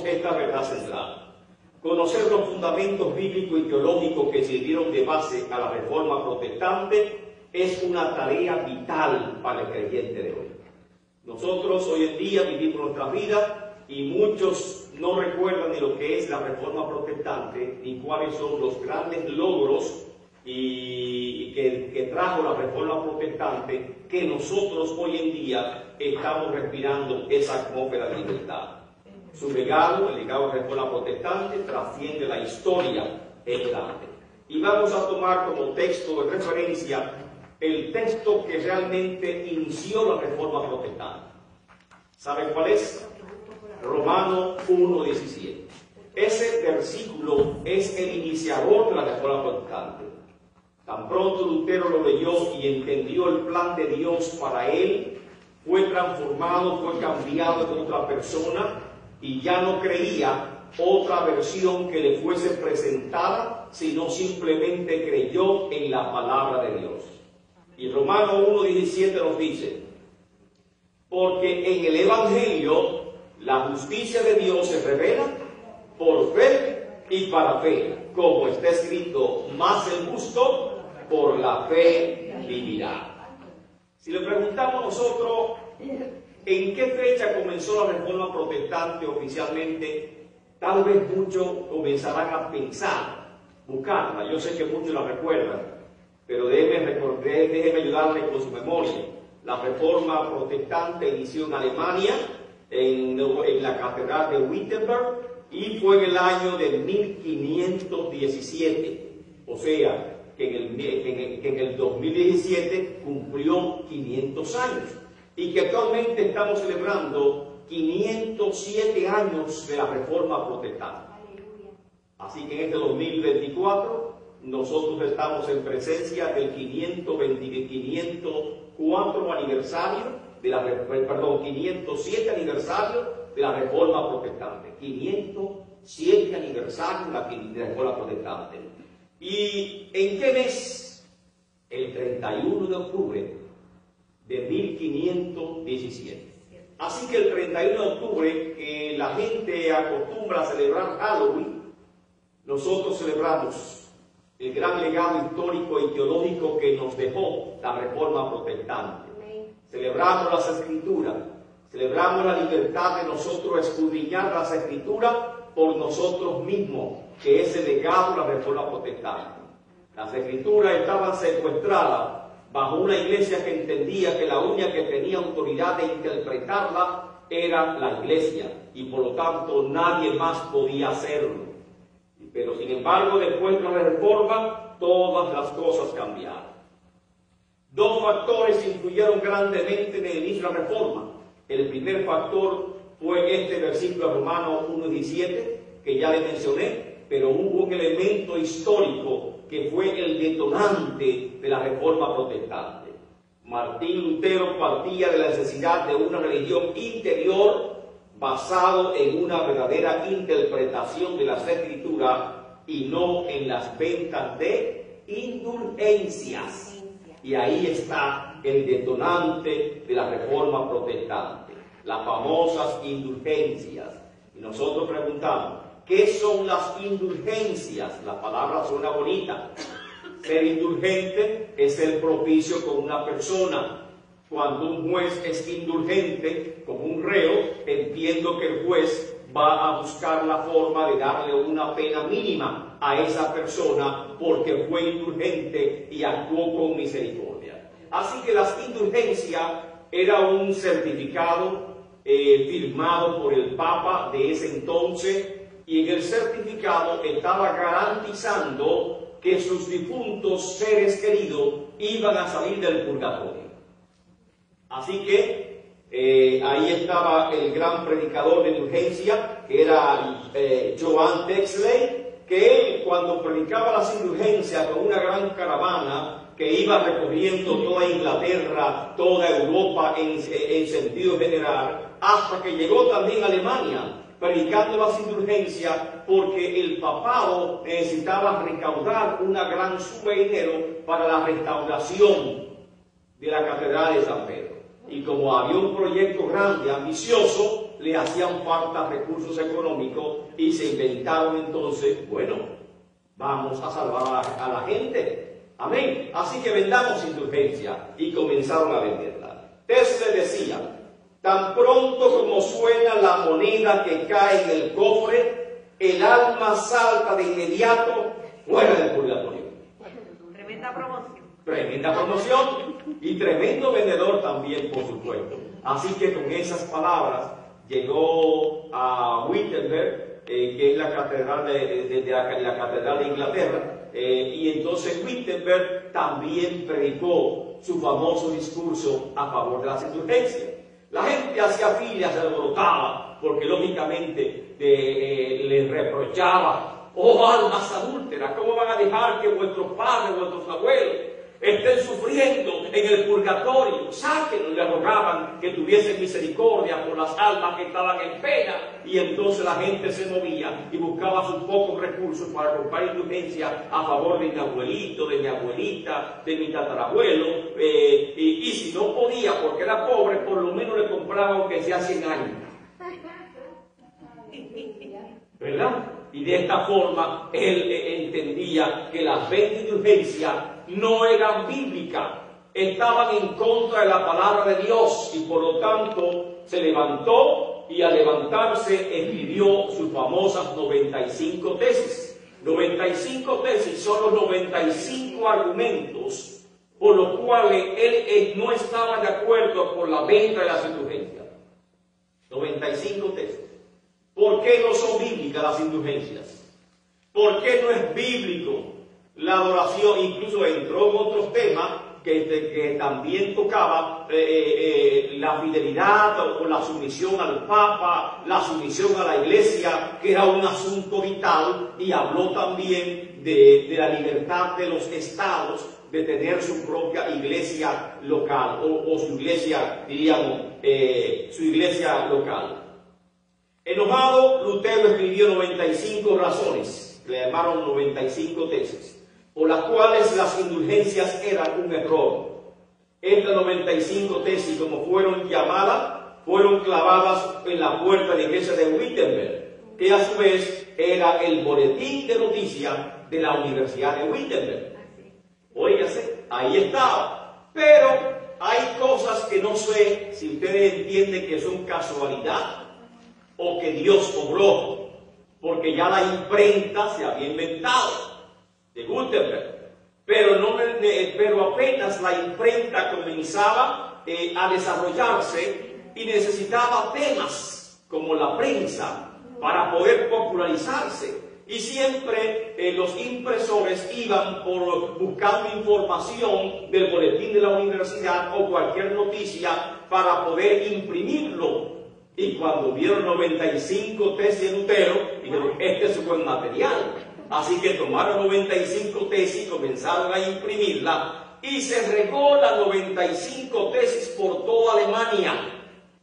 recordemos esta verdad central. Conocer los fundamentos bíblicos y teológicos que sirvieron de base a la Reforma Protestante es una tarea vital para el creyente de hoy. Nosotros hoy en día vivimos nuestra vida y muchos no recuerdan ni lo que es la Reforma Protestante, ni cuáles son los grandes logros que trajo la Reforma Protestante, que nosotros hoy en día estamos respirando esa atmósfera de libertad. Su legado, el legado de la Reforma Protestante, trasciende la historia, es grande. Y vamos a tomar como texto de referencia el texto que realmente inició la Reforma Protestante. ¿Saben cuál es? Romanos 1:17. Ese versículo es el iniciador de la Reforma Protestante. Tan pronto Lutero lo leyó y entendió el plan de Dios para él, fue transformado, fue cambiado en otra persona y ya no creía otra versión que le fuese presentada, sino simplemente creyó en la palabra de Dios. Y Romanos 1:17 nos dice: porque en el Evangelio la justicia de Dios se revela por fe y para fe, como está escrito, mas el justo por la fe vivirá. Si le preguntamos nosotros en qué fecha comenzó la Reforma Protestante oficialmente, tal vez muchos comenzarán a pensar, buscarla. Yo sé que muchos la recuerdan, pero déjeme ayudarle con su memoria. La Reforma Protestante inició en Alemania, en la Catedral de Wittenberg, y fue en el año de 1517. O sea, que en el 2017 cumplió 500 años. Y que actualmente estamos celebrando 507 años de la Reforma Protestante. Así que en este 2024 nosotros estamos en presencia del 504 aniversario de la 507 aniversario de la Reforma Protestante. 507 aniversario de la Reforma Protestante. ¿Y en qué mes? El 31 de octubre de 1517. Así que el 31 de octubre, que la gente acostumbra a celebrar Halloween, nosotros celebramos el gran legado histórico y teológico que nos dejó la Reforma Protestante. Celebramos las Escrituras, celebramos la libertad de nosotros escudriñar las Escrituras por nosotros mismos, que es el legado de la Reforma Protestante. Las Escrituras estaban secuestradas bajo una iglesia que entendía que la única que tenía autoridad de interpretarla era la iglesia, y por lo tanto nadie más podía hacerlo. Pero sin embargo, después de la Reforma, todas las cosas cambiaron. Dos factores influyeron grandemente en el inicio de la Reforma. El primer factor fue este versículo de Romanos 1:17, que ya le mencioné, pero hubo un elemento histórico que fue el detonante de la Reforma Protestante. Martín Lutero partía de la necesidad de una religión interior basado en una verdadera interpretación de las Escrituras y no en las ventas de indulgencias. Y ahí está el detonante de la Reforma Protestante, las famosas indulgencias. Y nosotros preguntamos, ¿qué son las indulgencias? La palabra suena bonita. Ser indulgente es ser propicio con una persona. Cuando un juez es indulgente con un reo, entiendo que el juez va a buscar la forma de darle una pena mínima a esa persona porque fue indulgente y actuó con misericordia. Así que las indulgencias era un certificado firmado por el Papa de ese entonces, y en el certificado estaba garantizando que sus difuntos seres queridos iban a salir del purgatorio. Así que ahí estaba el gran predicador de indulgencia, que era Johann Texley, que él, cuando predicaba las indulgencias con una gran caravana que iba recorriendo toda Inglaterra, toda Europa en sentido general, hasta que llegó también a Alemania, predicando las indulgencias, porque el papado necesitaba recaudar una gran suma de dinero para la restauración de la Catedral de San Pedro. Y como había un proyecto grande, ambicioso, le hacían falta recursos económicos y se inventaron entonces, bueno, vamos a salvar a la gente. Amén. Así que vendamos indulgencia, y comenzaron a venderla. Entonces le decía, tan pronto como suena la moneda que cae en el cofre, el alma salta de inmediato fuera del purgatorio. Tremenda promoción. Tremenda promoción y tremendo vendedor también, por supuesto. Así que con esas palabras llegó a Wittenberg, que es la catedral la catedral de Inglaterra, y entonces Wittenberg también predicó su famoso discurso a favor de las indulgencias. La gente hacía filas, se alborotaba, porque lógicamente les reprochaba: oh almas adúlteras, ¿cómo van a dejar que vuestros padres, vuestros abuelos estén sufriendo en el purgatorio? Sáquenlo. Le rogaban que tuviesen misericordia por las almas que estaban en pena. Y entonces la gente se movía y buscaba sus pocos recursos para comprar indulgencia a favor de mi abuelito, de mi abuelita, de mi tatarabuelo. Y si no podía, porque era pobre, por lo menos le compraba aunque sea 100 años. ¿Verdad? Y de esta forma él entendía que las 20 indulgencias no eran bíblicas, estaban en contra de la palabra de Dios, y por lo tanto se levantó, y al levantarse escribió sus famosas 95 tesis. 95 tesis son los 95 argumentos por los cuales él no estaba de acuerdo con la venta de las indulgencias. 95 tesis. ¿Por qué no son bíblicas las indulgencias? ¿Por qué no es bíblico la adoración? Incluso entró en otros temas que también tocaba la fidelidad o la sumisión al Papa, la sumisión a la Iglesia, que era un asunto vital, y habló también de la libertad de los estados de tener su propia iglesia local, o su iglesia, diríamos, su iglesia local. Enojado, Lutero escribió 95 razones, le llamaron 95 tesis, por las cuales las indulgencias eran un error. Estas 95 tesis, como fueron llamadas, fueron clavadas en la puerta de la iglesia de Wittenberg, que a su vez era el boletín de noticias de la Universidad de Wittenberg. Óigase, ahí estaba. Pero hay cosas que no sé si ustedes entienden que son casualidad o que Dios obró, porque ya la imprenta se había inventado de Gutenberg, pero apenas la imprenta comenzaba a desarrollarse y necesitaba temas como la prensa para poder popularizarse, y siempre los impresores iban buscando información del boletín de la universidad o cualquier noticia para poder imprimirlo. Y cuando vieron 95 tesis de Lutero, dijeron: este es un buen material. Así que tomaron 95 tesis, comenzaron a imprimirla, y se regó las 95 tesis por toda Alemania.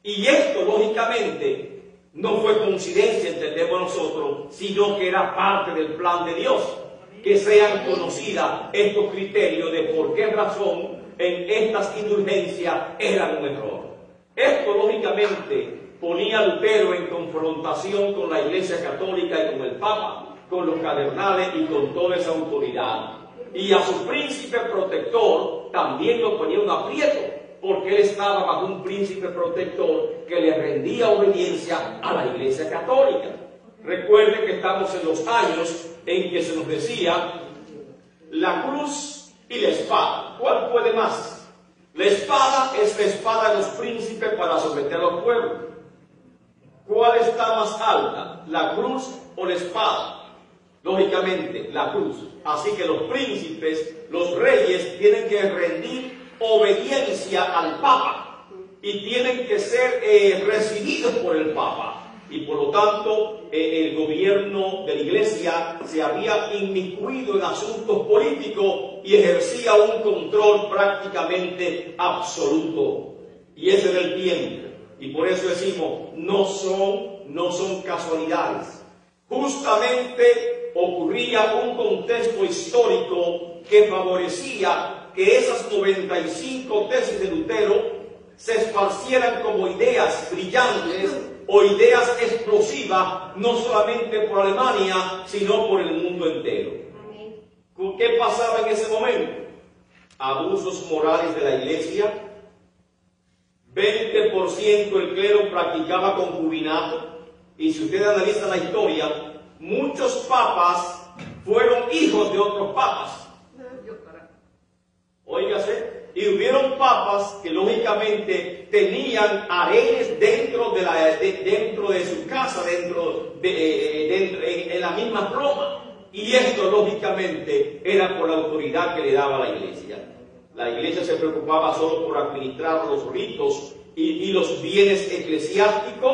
Y esto, lógicamente, no fue coincidencia, entendemos nosotros, sino que era parte del plan de Dios, que sean conocidas estos criterios de por qué razón en estas indulgencias eran un error. Esto, lógicamente, ponía a Lutero en confrontación con la Iglesia Católica y con el Papa, con los cardenales y con toda esa autoridad. Y a su príncipe protector también lo ponía un aprieto, porque él estaba bajo un príncipe protector que le rendía obediencia a la Iglesia Católica. Recuerde que estamos en los años en que se nos decía la cruz y la espada. ¿Cuál puede más? La espada es la espada de los príncipes para someter a los pueblos. ¿Cuál está más alta, la cruz o la espada? Lógicamente, la cruz. Así que los príncipes, los reyes, tienen que rendir obediencia al Papa y tienen que ser recibidos por el Papa. Y por lo tanto, el gobierno de la Iglesia se había inmiscuido en asuntos políticos y ejercía un control prácticamente absoluto. Y ese era el tiempo. Y por eso decimos, no son casualidades. Justamente ocurría un contexto histórico que favorecía que esas 95 tesis de Lutero se esparcieran como ideas brillantes o ideas explosivas, no solamente por Alemania, sino por el mundo entero. ¿Qué pasaba en ese momento? Abusos morales de la iglesia, 20% del clero practicaba concubinato, y si ustedes analizan la historia, muchos papas fueron hijos de otros papas. Óigase, y hubieron papas que lógicamente tenían harenes dentro de su casa, en la misma Roma. Y esto lógicamente era por la autoridad que le daba la iglesia. La iglesia se preocupaba solo por administrar los ritos y los bienes eclesiásticos,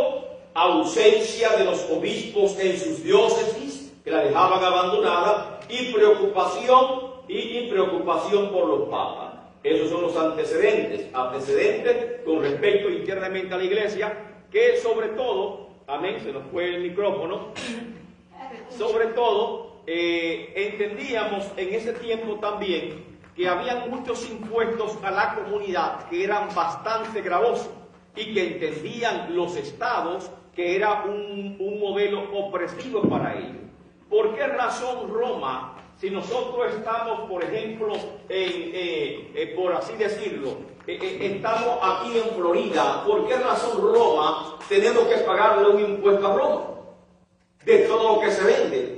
ausencia de los obispos en sus diócesis, que la dejaban abandonada, y preocupación por los papas. Esos son los antecedentes con respecto internamente a la iglesia, que sobre todo, amén, se nos fue el micrófono, sobre todo, entendíamos en ese tiempo también que había muchos impuestos a la comunidad que eran bastante gravosos y que entendían los estados que era un modelo opresivo para ellos. ¿Por qué razón Roma, si nosotros estamos, por ejemplo, por así decirlo, estamos aquí en Florida, por qué razón Roma tenemos que pagarle un impuesto a Roma de todo lo que se vende?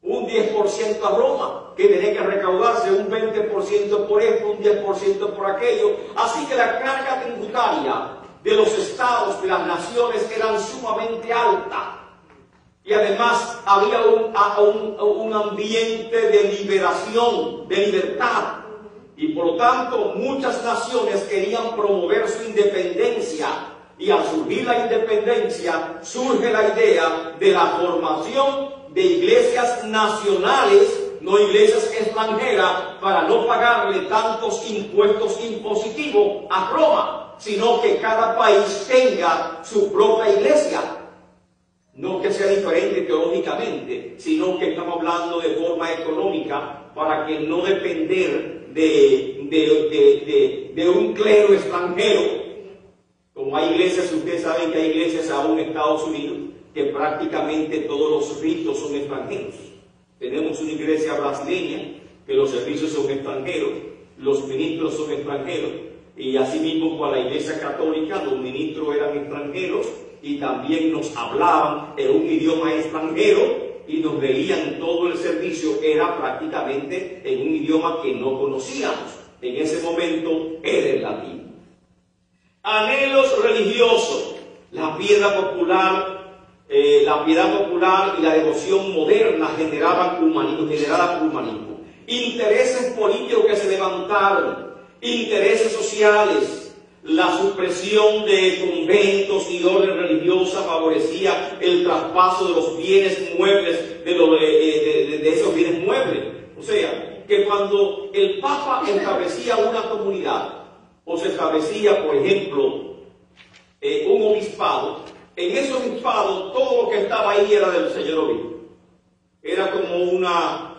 Un 10% a Roma, que tenía que recaudarse un 20% por esto, un 10% por aquello. Así que la carga tributaria de los estados, de las naciones, eran sumamente alta. Y además había un ambiente de liberación, de libertad. Y por lo tanto muchas naciones querían promover su independencia. Y al surgir la independencia, surge la idea de la formación de iglesias nacionales, no iglesias extranjeras, para no pagarle tantos impuestos impositivos a Roma, sino que cada país tenga su propia iglesia. No que sea diferente teológicamente, sino que estamos hablando de forma económica, para que no depender de un clero extranjero. Como hay iglesias, ustedes saben que hay iglesias aún en Estados Unidos que prácticamente todos los ritos son extranjeros. Tenemos una iglesia brasileña que los servicios son extranjeros, los ministros son extranjeros, y asimismo con la iglesia católica los ministros eran extranjeros y también nos hablaban en un idioma extranjero y nos veían todo el servicio, era prácticamente en un idioma que no conocíamos. En ese momento era el latín. Anhelos religiosos, la piedad popular y la devoción moderna generaban humanismo. Intereses políticos que se levantaron, intereses sociales, la supresión de conventos y orden religiosa favorecía el traspaso de los bienes muebles, de esos bienes muebles. O sea, que cuando el Papa establecía una comunidad, o se establecía, por ejemplo, un obispado, en ese obispado todo lo que estaba ahí era del señor obispo. Era como una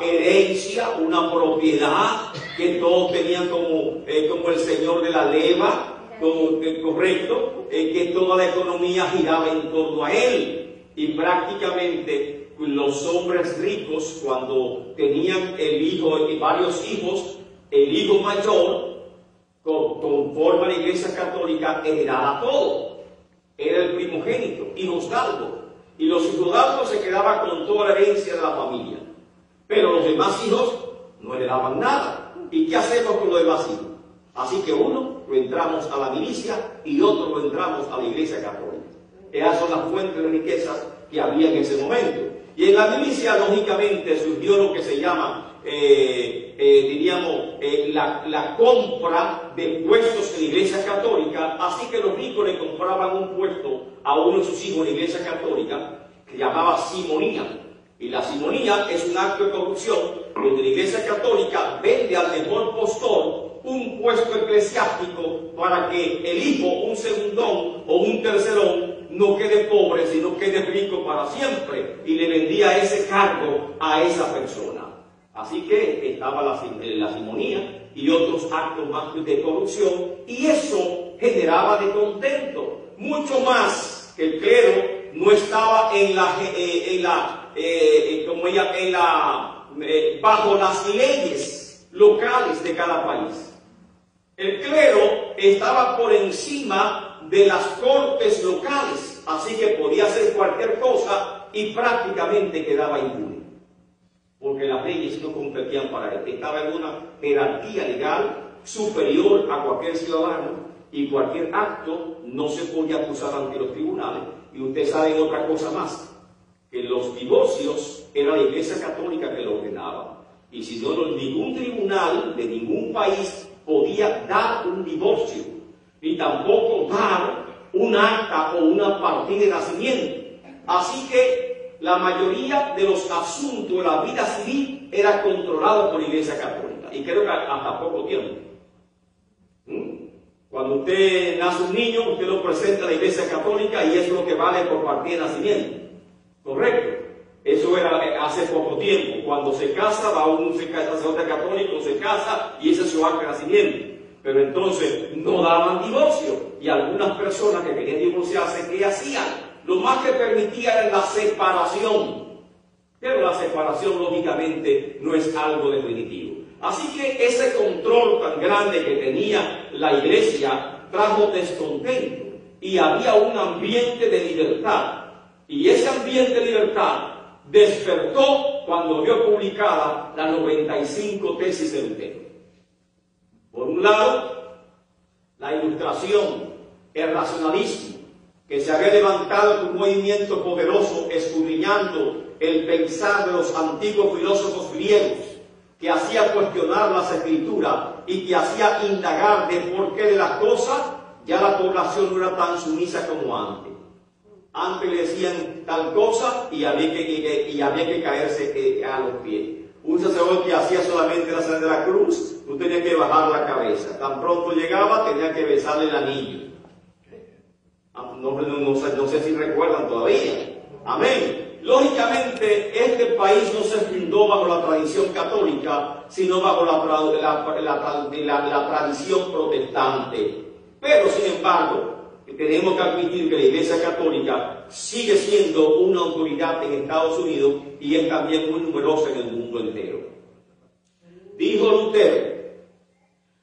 herencia, una propiedad que todos tenían como el señor de la leva, correcto, que toda la economía giraba en torno a él. Y prácticamente los hombres ricos, cuando tenían el hijo y varios hijos, el hijo mayor, conforme a la iglesia católica, heredaba todo. Era el primogénito, hijosdalgo. Y los hijosdalgos se quedaban con toda la herencia de la familia. Pero los demás hijos no heredaban nada. ¿Y qué hacemos con los demás hijos? Así que uno lo entramos a la milicia y otro lo entramos a la iglesia católica. Esas son las fuentes de riquezas que había en ese momento. Y en la milicia, lógicamente, surgió lo que se llama, la compra de puestos en la iglesia católica. Así que los ricos le compraban un puesto a uno de sus hijos en la iglesia católica, que llamaba simonía. Y la simonía es un acto de corrupción, donde la iglesia católica vende al mejor postor un puesto eclesiástico para que el hijo, un segundón o un tercerón, no quede pobre, sino quede rico para siempre, y le vendía ese cargo a esa persona. Así que estaba la simonía y otros actos más de corrupción, y eso generaba descontento. mucho más que el clero no estaba bajo las leyes locales de cada país. El clero estaba por encima de las cortes locales, así que podía hacer cualquier cosa y prácticamente quedaba impune, porque las leyes no competían para él. Estaba en una jerarquía legal superior a cualquier ciudadano y cualquier acto no se podía acusar ante los tribunales. Y ustedes saben otra cosa más, que los divorcios era la Iglesia Católica que lo ordenaba, y si no, ningún tribunal de ningún país podía dar un divorcio, ni tampoco dar un acta o una partida de nacimiento. Así que la mayoría de los asuntos de la vida civil era controlado por la Iglesia Católica, y creo que hasta poco tiempo. Cuando usted nace un niño, usted lo presenta a la Iglesia Católica y es lo que vale por partida de nacimiento. ¿Correcto? Eso era hace poco tiempo. Cuando se casa, va un sacerdote católico, se casa y ese es su acta de nacimiento. Pero entonces no daban divorcio. Y algunas personas que querían divorciarse, ¿qué hacían? Lo más que permitía era la separación. Pero la separación, lógicamente, no es algo definitivo. Así que ese control tan grande que tenía la iglesia trajo descontento y había un ambiente de libertad. Y ese ambiente de libertad despertó cuando vio publicada las 95 tesis de Lutero. Por un lado, la Ilustración, el racionalismo, que se había levantado con un movimiento poderoso escudriñando el pensar de los antiguos filósofos griegos, que hacía cuestionar las escrituras y que hacía indagar de por qué de las cosas. Ya la población no era tan sumisa como antes. Antes le decían tal cosa y había que caerse a los pies. Un sacerdote hacía solamente la señal de la cruz, tú tenías que bajar la cabeza. Tan pronto llegaba, tenía que besarle el anillo. No sé si recuerdan todavía. Amén. Lógicamente, este país no se fundó bajo la tradición católica, sino bajo la tradición protestante. Pero, sin embargo, tenemos que admitir que la Iglesia Católica sigue siendo una autoridad en Estados Unidos y es también muy numerosa en el mundo entero. Dijo Lutero,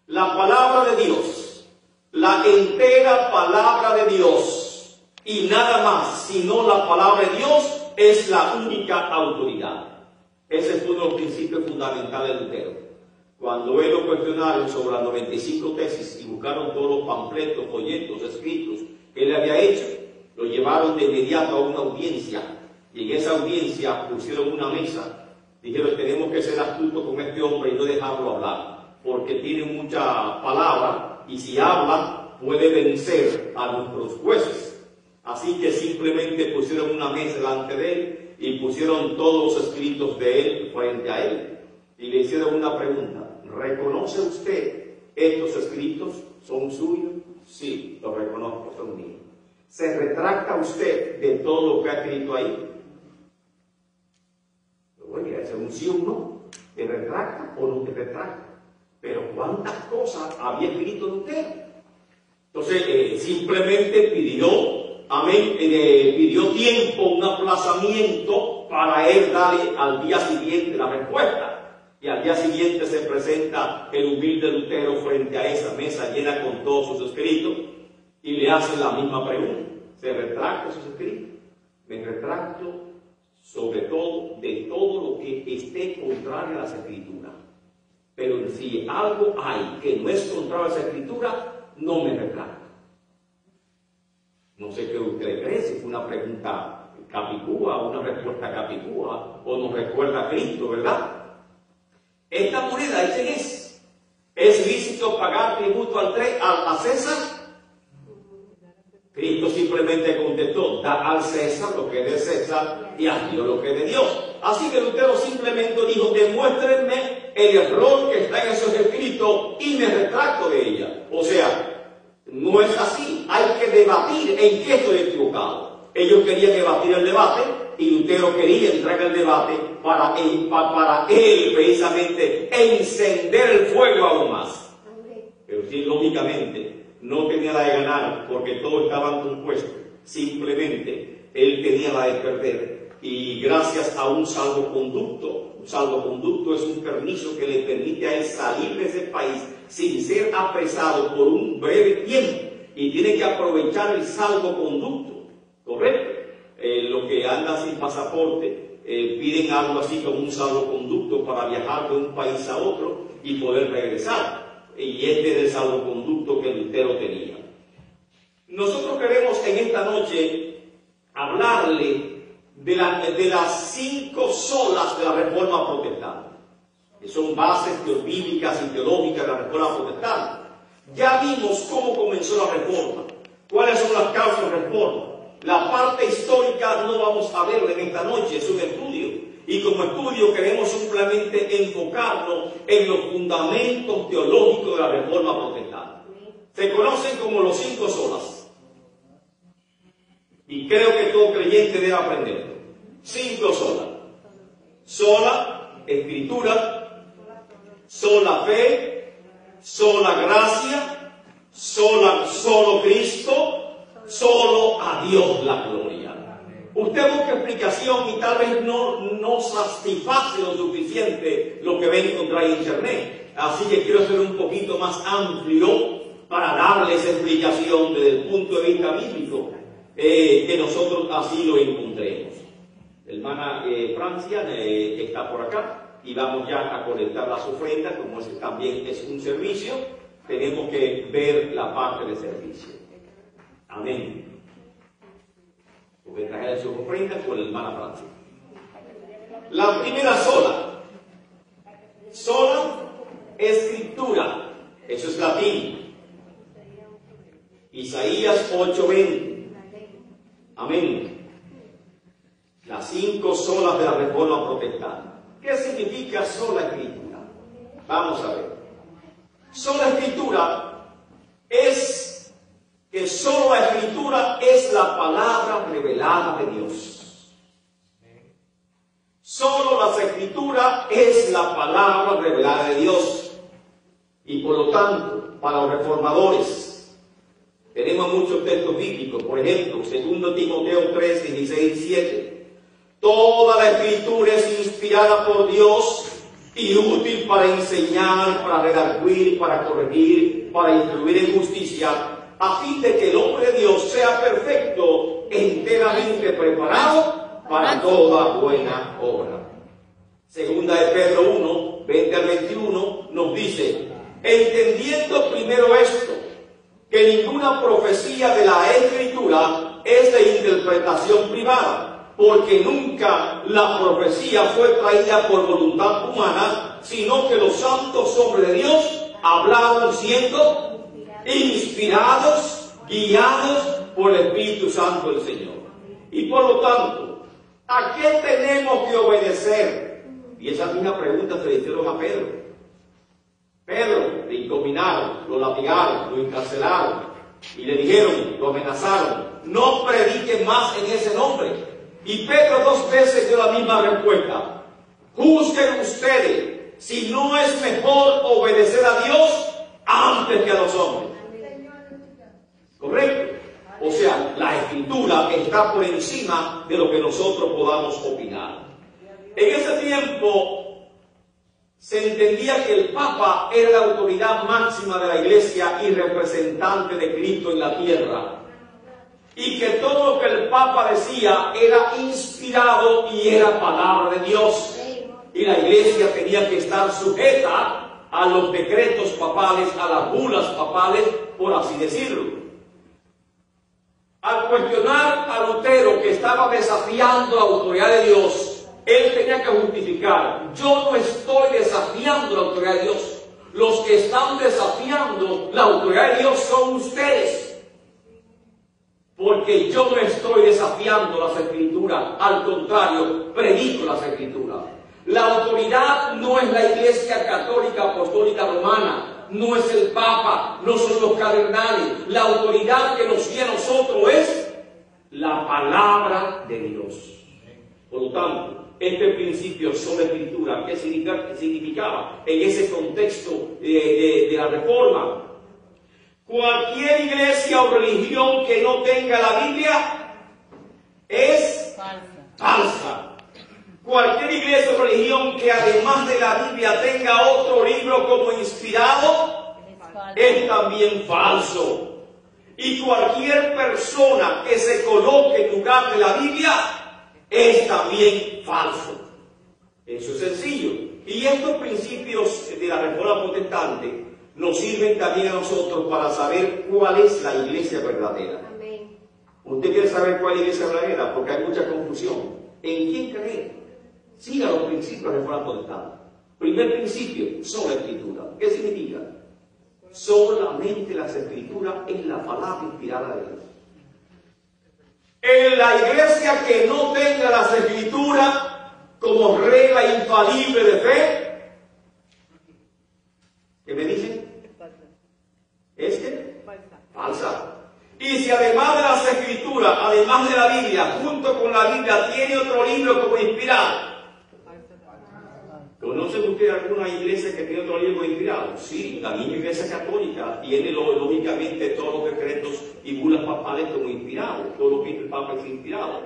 la palabra de Dios, la entera palabra de Dios y nada más sino la palabra de Dios es la única autoridad. Ese fue uno de los principios fundamentales de Lutero. Cuando él lo cuestionaron sobre las 95 tesis y buscaron todos los panfletos, folletos, escritos que él había hecho, lo llevaron de inmediato a una audiencia. Y en esa audiencia pusieron una mesa. Dijeron, tenemos que ser astutos con este hombre y no dejarlo hablar, porque tiene mucha palabra y si habla puede vencer a nuestros jueces. Así que simplemente pusieron una mesa delante de él y pusieron todos los escritos de él frente a él. Y le hicieron una pregunta. ¿Reconoce usted estos escritos? ¿Son suyos? Sí, los reconozco, son míos. ¿Se retracta usted de todo lo que ha escrito ahí? Oye, ¿es un sí o un no? ¿Te retracta o no te retracta? Pero ¿cuántas cosas había escrito usted? Entonces, simplemente pidió pidió tiempo, un aplazamiento para él darle al día siguiente la respuesta. Y al día siguiente se presenta el humilde Lutero frente a esa mesa llena con todos sus escritos y le hacen la misma pregunta. ¿Se retracta sus escritos? Me retracto sobre todo de todo lo que esté contrario a las escrituras. Pero si algo hay que no es contrario a esa escritura, no me retracto. No sé qué usted cree, si fue una pregunta capicúa, una respuesta capicúa, o nos recuerda a Cristo, ¿verdad? Esta moneda, ¿quién es? ¿Es lícito pagar tributo a César? Cristo simplemente contestó, da al César lo que es de César y a Dios lo que es de Dios. Así que Lutero simplemente dijo, demuéstrenme el error que está en esos escritos y me retracto de ella. O sea, no es así, hay que debatir en qué estoy equivocado. Ellos querían debatir el debate y Lutero quería entrar en el debate para él precisamente encender el fuego aún más. Pero sí, lógicamente, no tenía la de ganar porque todos estaban compuestos. Simplemente él tenía la de perder. Y gracias a un salvoconducto es un permiso que le permite a él salir de ese país sin ser apresado por un breve tiempo. Y tiene que aprovechar el salvoconducto, ¿correcto? Los que andan sin pasaporte piden algo así como un salvoconducto para viajar de un país a otro y poder regresar. Y este es el salvoconducto que Lutero tenía. Nosotros queremos en esta noche hablarle de las 5 solas de la Reforma Protestante, que son bases bíblicas y teológicas de la Reforma Protestante. Ya vimos cómo comenzó la Reforma, cuáles son las causas de la Reforma. La parte histórica no vamos a verla en esta noche, es un estudio. Y como estudio queremos simplemente enfocarnos en los fundamentos teológicos de la Reforma Protestante. Se conocen como los 5 solas. Y creo que todo creyente debe aprenderlo. 5 solas. Sola Escritura, sola fe, sola gracia, solo Cristo, solo a Dios la gloria. Usted busca explicación y tal vez no satisface lo suficiente lo que va a encontrar en internet. Así que quiero ser un poquito más amplio para darles explicación desde el punto de vista bíblico, que nosotros así lo encontremos. Hermana Francia está por acá y vamos ya a conectar las ofrendas. Como ese también es un servicio, tenemos que ver la parte de servicio. Amén. Porque traer sus ofrendas con la hermana Francia. La primera sola Escritura, eso es latín. Isaías 8:20. Amén. Las 5 solas de la Reforma Protestante. ¿Qué significa sola Escritura? Vamos a ver. Sola Escritura es que solo la Escritura es la palabra revelada de Dios. Solo la Escritura es la palabra revelada de Dios. Y por lo tanto, para los reformadores, tenemos muchos textos bíblicos. Por ejemplo, 2 Timoteo 3, 16 y 17. Toda la Escritura es inspirada por Dios y útil para enseñar, para redarguir, para corregir, para instruir en justicia, a fin de que el hombre de Dios sea perfecto, enteramente preparado para toda buena obra. Segunda de Pedro 1, 20 al 21, nos dice: entendiendo primero esto, que ninguna profecía de la Escritura es de interpretación privada, porque nunca la profecía fue traída por voluntad humana, sino que los santos hombres de Dios hablaron siendo inspirados, guiados por el Espíritu Santo del Señor. Y por lo tanto, ¿a qué tenemos que obedecer? Y esa misma pregunta se le hicieron a Pedro. Pedro, le incominaron, lo latigaron, lo encarcelaron y le dijeron, lo amenazaron: no prediquen más en ese nombre. Y Pedro 2 veces dio la misma respuesta: juzguen ustedes si no es mejor obedecer a Dios antes que a los hombres. ¿Correcto? O sea, la Escritura está por encima de lo que nosotros podamos opinar. En ese tiempo se entendía que el Papa era la autoridad máxima de la Iglesia y representante de Cristo en la tierra. Y que todo lo que el Papa decía era inspirado y era palabra de Dios. Y la Iglesia tenía que estar sujeta a los decretos papales, a las bulas papales, por así decirlo. Al cuestionar a Lutero, que estaba desafiando la autoridad de Dios, él tenía que justificar: yo no estoy desafiando la autoridad de Dios. Los que están desafiando la autoridad de Dios son ustedes. Porque yo no estoy desafiando las Escrituras, al contrario, predico las Escrituras. La autoridad no es la Iglesia Católica Apostólica Romana, no es el Papa, no son los cardenales. La autoridad que nos guía a nosotros es la palabra de Dios. Por lo tanto, este principio sobre Escritura, ¿qué significaba en ese contexto de la Reforma? Cualquier iglesia o religión que no tenga la Biblia es falsa. Cualquier iglesia o religión que además de la Biblia tenga otro libro como inspirado es también falso. Y cualquier persona que se coloque en lugar de la Biblia es también falso. Eso es sencillo. Y estos principios de la Reforma Protestante nos sirven también a nosotros para saber cuál es la iglesia verdadera. Amén. Usted quiere saber cuál es la iglesia verdadera porque hay mucha confusión. ¿En quién creer? Siga los principios de la Reforma Protestante. Primer principio, sola Escritura. ¿Qué significa? Solamente las Escrituras es la palabra inspirada de Dios. En la iglesia que no tenga las Escrituras como regla infalible de fe, ¿qué me dicen? ¿Es que? Falsa. Y si además de las Escrituras, además de la Biblia, junto con la Biblia, tiene otro libro como inspirado. ¿Conocen ustedes alguna iglesia que tiene otro libro inspirado? Sí, la misma iglesia católica tiene lógicamente todos los decretos y bulas papales como inspirados. Todo lo que dice el Papa es inspirado.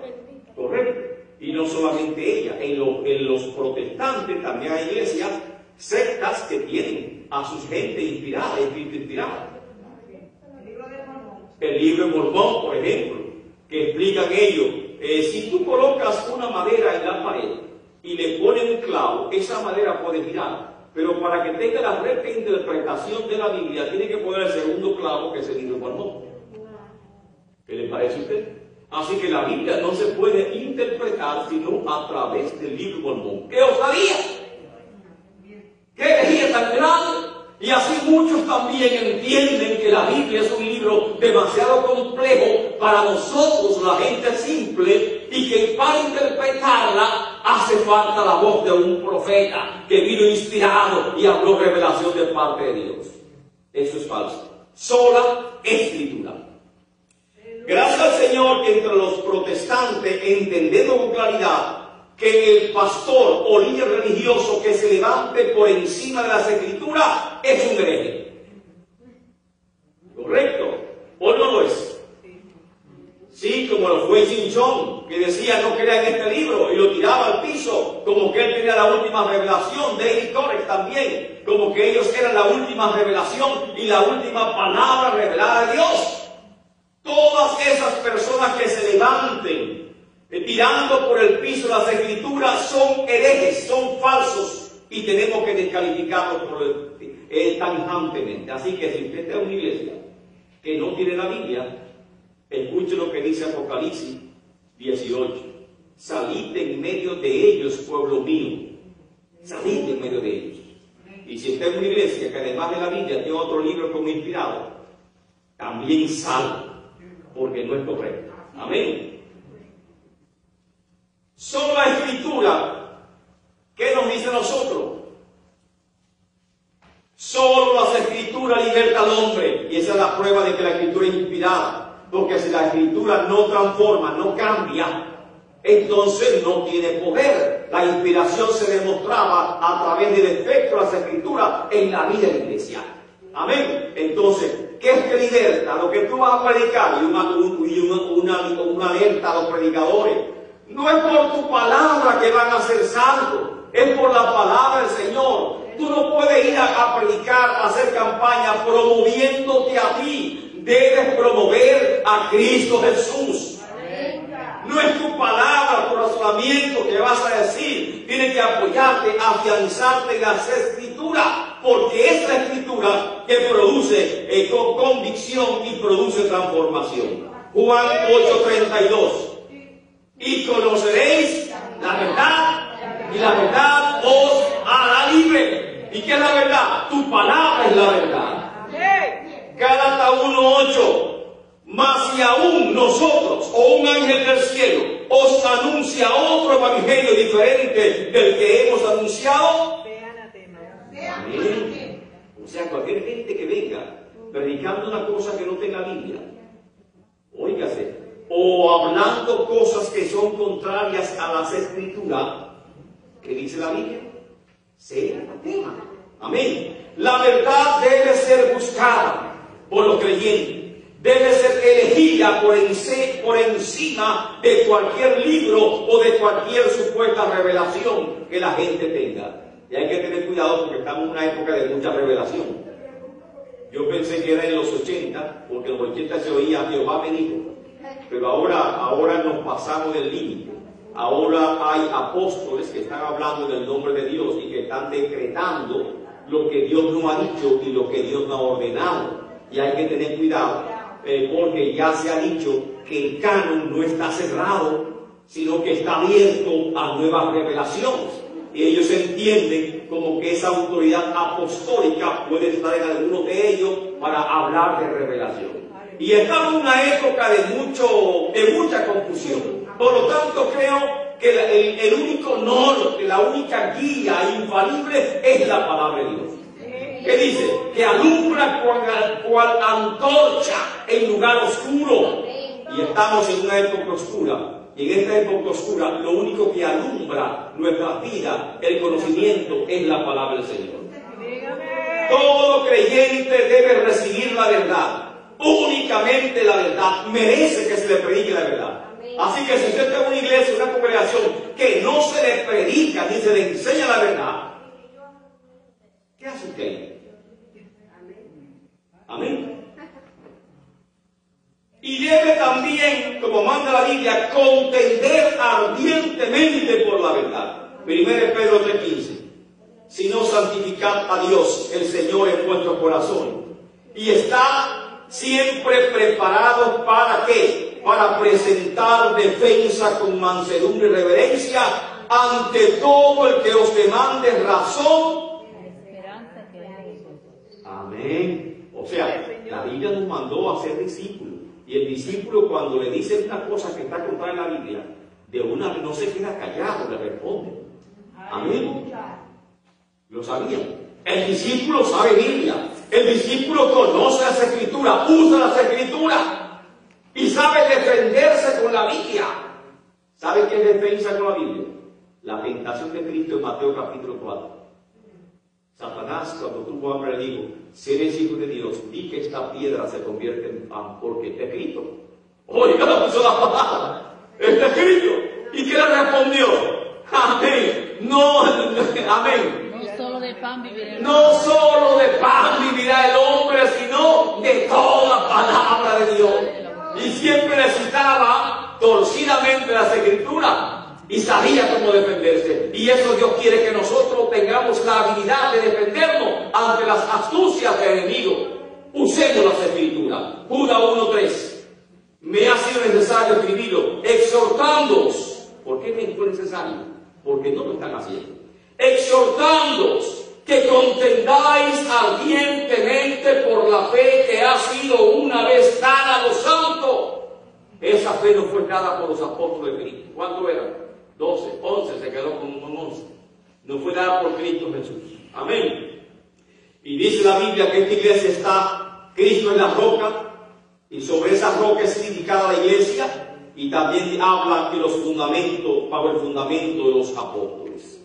Correcto. Y no solamente ella, en los protestantes también hay iglesias, sectas que tienen a su gente inspirada, espíritu inspirado. El libro de Mormón, por ejemplo, que explican ellos, si tú colocas una madera en la pared y le pones un clavo, esa madera puede girar, pero para que tenga la recta interpretación de la Biblia, tiene que poner el segundo clavo, que es el libro de Mormón. ¿Qué le parece a usted? Así que la Biblia no se puede interpretar sino a través del libro de Mormón. ¡Qué osadía! ¡Qué herejía tan grande! Y así muchos también entienden que la Biblia es un libro demasiado complejo para nosotros, la gente simple, y que para interpretarla hace falta la voz de un profeta que vino inspirado y habló revelación de parte de Dios. Eso es falso. Sola Escritura. Gracias al Señor que entre los protestantes entendemos con claridad que el pastor o líder religioso que se levante por encima de las Escrituras es un hereje. ¿Correcto? ¿O no lo es? Sí, como lo fue Cinchón, que decía no crea en este libro y lo tiraba al piso, como que él tenía la última revelación. David Torres también, como que ellos eran la última revelación y la última palabra revelada de Dios. Todas esas personas que se levanten tirando por el piso las Escrituras son herejes, son falsos y tenemos que descalificarlos tajantemente. Así que si usted está en una iglesia que no tiene la Biblia, escuche lo que dice Apocalipsis 18. Salid en medio de ellos, pueblo mío. Salid en medio de ellos. Y si está en una iglesia que además de la Biblia tiene otro libro como inspirado, también salga, porque no es correcto. Amén. Solo la Escritura, ¿qué nos dice a nosotros? Solo las Escrituras libertan al hombre, y esa es la prueba de que la Escritura es inspirada, porque si la Escritura no transforma, no cambia, entonces no tiene poder. La inspiración se demostraba a través del efecto de las Escrituras en la vida de la iglesia. Amén. Entonces, ¿qué es que liberta? Lo que tú vas a predicar, y una alerta a los predicadores. No es por tu palabra que van a ser salvos, es por la palabra del Señor. Tú no puedes ir a predicar, a hacer campaña promoviéndote a ti. Debes promover a Cristo Jesús. No es tu palabra, tu razonamiento que vas a decir. Tienes que apoyarte, afianzarte en las Escrituras, porque es la Escritura que produce convicción y produce transformación. Juan 8:32. Y conoceréis la verdad, y la verdad os hará libre. ¿Y qué es la verdad? Tu palabra es la verdad. Gálatas 1:8. Mas si aún nosotros, o un ángel del cielo, os anuncia otro evangelio diferente del que hemos anunciado, amén. O sea, cualquier gente que venga predicando una cosa que no tenga Biblia, óigase, o hablando cosas que son contrarias a las Escrituras, que dice la Biblia, sea anatema. Amén. La verdad debe ser buscada. por los creyentes. Debe ser elegida por encima de cualquier libro o de cualquier supuesta revelación que la gente tenga. Y hay que tener cuidado porque estamos en una época de mucha revelación. Yo pensé que era en los 80, porque en los 80 se oía Jehová me dijo. Pero ahora nos pasamos del límite. Ahora hay apóstoles que están hablando en el nombre de Dios y que están decretando lo que Dios no ha dicho y lo que Dios no ha ordenado. Y hay que tener cuidado, porque ya se ha dicho que el canon no está cerrado, sino que está abierto a nuevas revelaciones. Y ellos entienden como que esa autoridad apostólica puede estar en algunos de ellos para hablar de revelación. Y estamos en una época de mucha confusión. Por lo tanto, creo que el único norte, la única guía infalible es la palabra de Dios. ¿Qué dice? Que alumbra cual antorcha en lugar oscuro. Y estamos en una época oscura. Y en esta época oscura, lo único que alumbra nuestra vida, el conocimiento, es la palabra del Señor. Todo creyente debe recibir la verdad. Únicamente la verdad. Merece que se le predique la verdad. Así que si usted está en una iglesia, una congregación, que no se le predica ni se le enseña la verdad, ¿qué hace usted? Amén. Y debe también, como manda la Biblia, contender ardientemente por la verdad. 1 Pedro 3:15. Si no, santificad a Dios, el Señor, en vuestro corazón. Y está siempre preparados ¿para qué? Para presentar defensa con mansedumbre y reverencia ante todo el que os demande razón. Amén. O sea, la Biblia nos mandó a ser discípulos. Y el discípulo, cuando le dice una cosa que está contra la Biblia, de una vez no se queda callado, le responde. Amén. Lo sabían. El discípulo sabe Biblia. El discípulo conoce las Escrituras, usa las Escrituras y sabe defenderse con la Biblia. ¿Sabe qué es defensa con la Biblia? La tentación de Cristo en Mateo capítulo 4. Satanás, cuando tuvo hambre, le dijo: si eres hijo de Dios, di que esta piedra se convierte en pan, porque está escrito. Oiga, puso la palabra, está escrito. ¿Y qué le respondió? Amén. No, amén. No solo de pan vivirá el hombre. No solo de pan vivirá el hombre, sino de toda palabra de Dios. Y siempre necesitaba torcidamente las Escrituras. Y sabía cómo defenderse. Y eso Dios quiere que nosotros tengamos la habilidad de defendernos ante las astucias del enemigo. Usemos las Escrituras. Judas 1:3. Me ha sido necesario escribirlo, exhortándoos. ¿Por qué me fue necesario? Porque no lo están haciendo. Exhortándoos que contendáis ardientemente por la fe que ha sido una vez dada a los santos. Esa fe no fue dada por los apóstoles de Cristo. ¿Cuánto eran? 12, 11, se quedó con 11. No fue dada por Cristo Jesús. Amén. Y dice la Biblia que esta iglesia está, Cristo en la roca, y sobre esa roca es edificada la iglesia, y también habla de los fundamentos, bajo el fundamento de los apóstoles.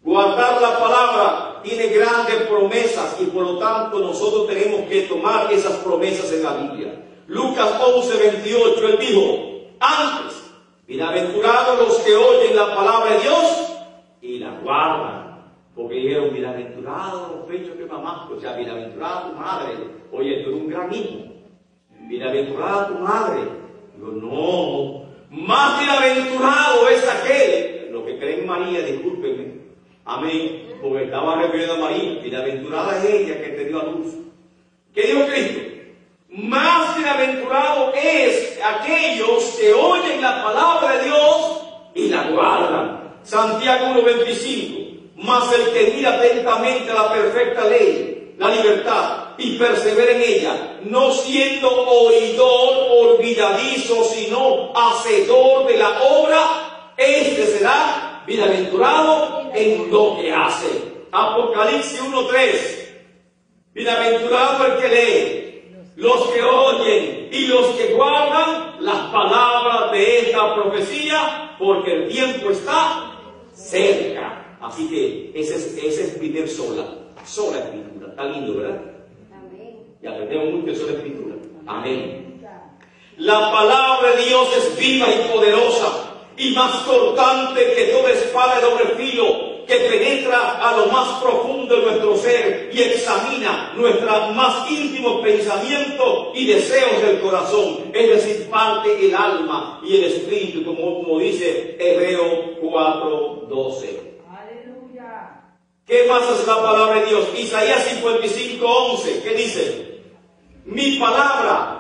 Guardar la palabra tiene grandes promesas, y por lo tanto nosotros tenemos que tomar esas promesas en la Biblia. Lucas 11:28, él dijo: antes, bienaventurados los que oyen la palabra de Dios y la guardan. Porque dijeron: bienaventurados los pechos que mamaste. O sea, bienaventurada tu madre. Oye, tú eres un gran hijo. Bienaventurada tu madre. Digo, no. Más bienaventurado es aquel. Los que creen en María, discúlpenme. Amén. Porque estaba refiriendo a María. Bienaventurada es ella que te dio a luz. ¿Qué dijo Cristo? Más bienaventurado es aquellos que oyen la palabra de Dios y la guardan. Santiago 1:25. Mas el que mira atentamente a la perfecta ley, la libertad, y persevera en ella, no siendo oidor olvidadizo, sino hacedor de la obra, este será bienaventurado en lo que hace. Apocalipsis 1:3. Bienaventurado el que lee, los que oyen y los que guardan las palabras de esta profecía, porque el tiempo está cerca. Así que ese es primer sola escritura. Está lindo, ¿verdad? Y aprendemos mucho eso de la Escritura. Amén. La palabra de Dios es viva y poderosa y más cortante que toda espada de doble filo, que penetra a lo más profundo de nuestro ser y examina nuestros más íntimos pensamientos y deseos del corazón, es decir, parte el alma y el espíritu, como dice Hebreos 4:12. Aleluya. ¿Qué más es la palabra de Dios? Isaías 55:11, ¿qué dice? Mi palabra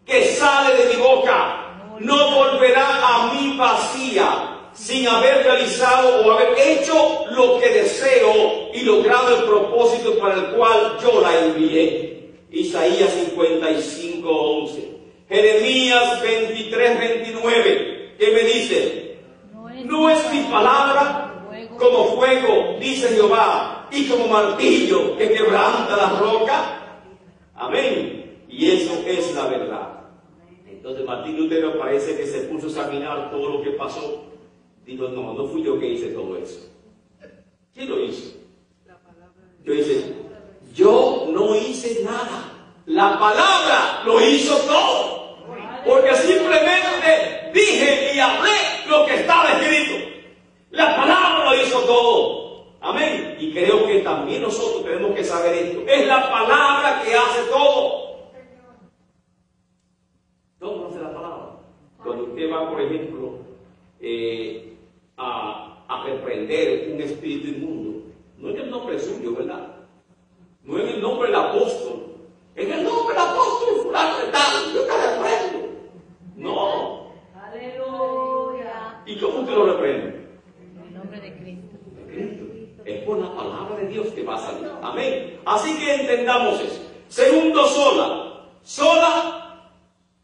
que sale de mi boca no volverá a mí vacía, sin haber realizado o haber hecho lo que deseo y logrado el propósito para el cual yo la envié. Isaías 55:11. Jeremías 23:29, ¿qué me dice? No es mi palabra como fuego, dice Jehová, y como martillo que quebranta la roca. Amén. Y eso es la verdad. Entonces Martín Lutero parece que se puso a examinar todo lo que pasó. Digo, no fui yo que hice todo eso. ¿Quién lo hizo? Yo hice, yo no hice nada. La palabra lo hizo todo. Porque simplemente dije y hablé lo que estaba escrito. La palabra lo hizo todo. Amén. Y creo que también nosotros tenemos que saber esto. Es la palabra que hace todo. ¿Cómo hace la palabra? Cuando usted va, por ejemplo, a reprender un espíritu inmundo, no en el nombre suyo, ¿verdad? No en el nombre del apóstol, en el nombre del apóstol fulano de tal, yo te reprendo. No. Aleluya. ¿Y cómo usted lo reprende? En el nombre de Cristo. De Cristo. Es por la palabra de Dios que va a salir. Amén. Así que entendamos eso. Segundo, sola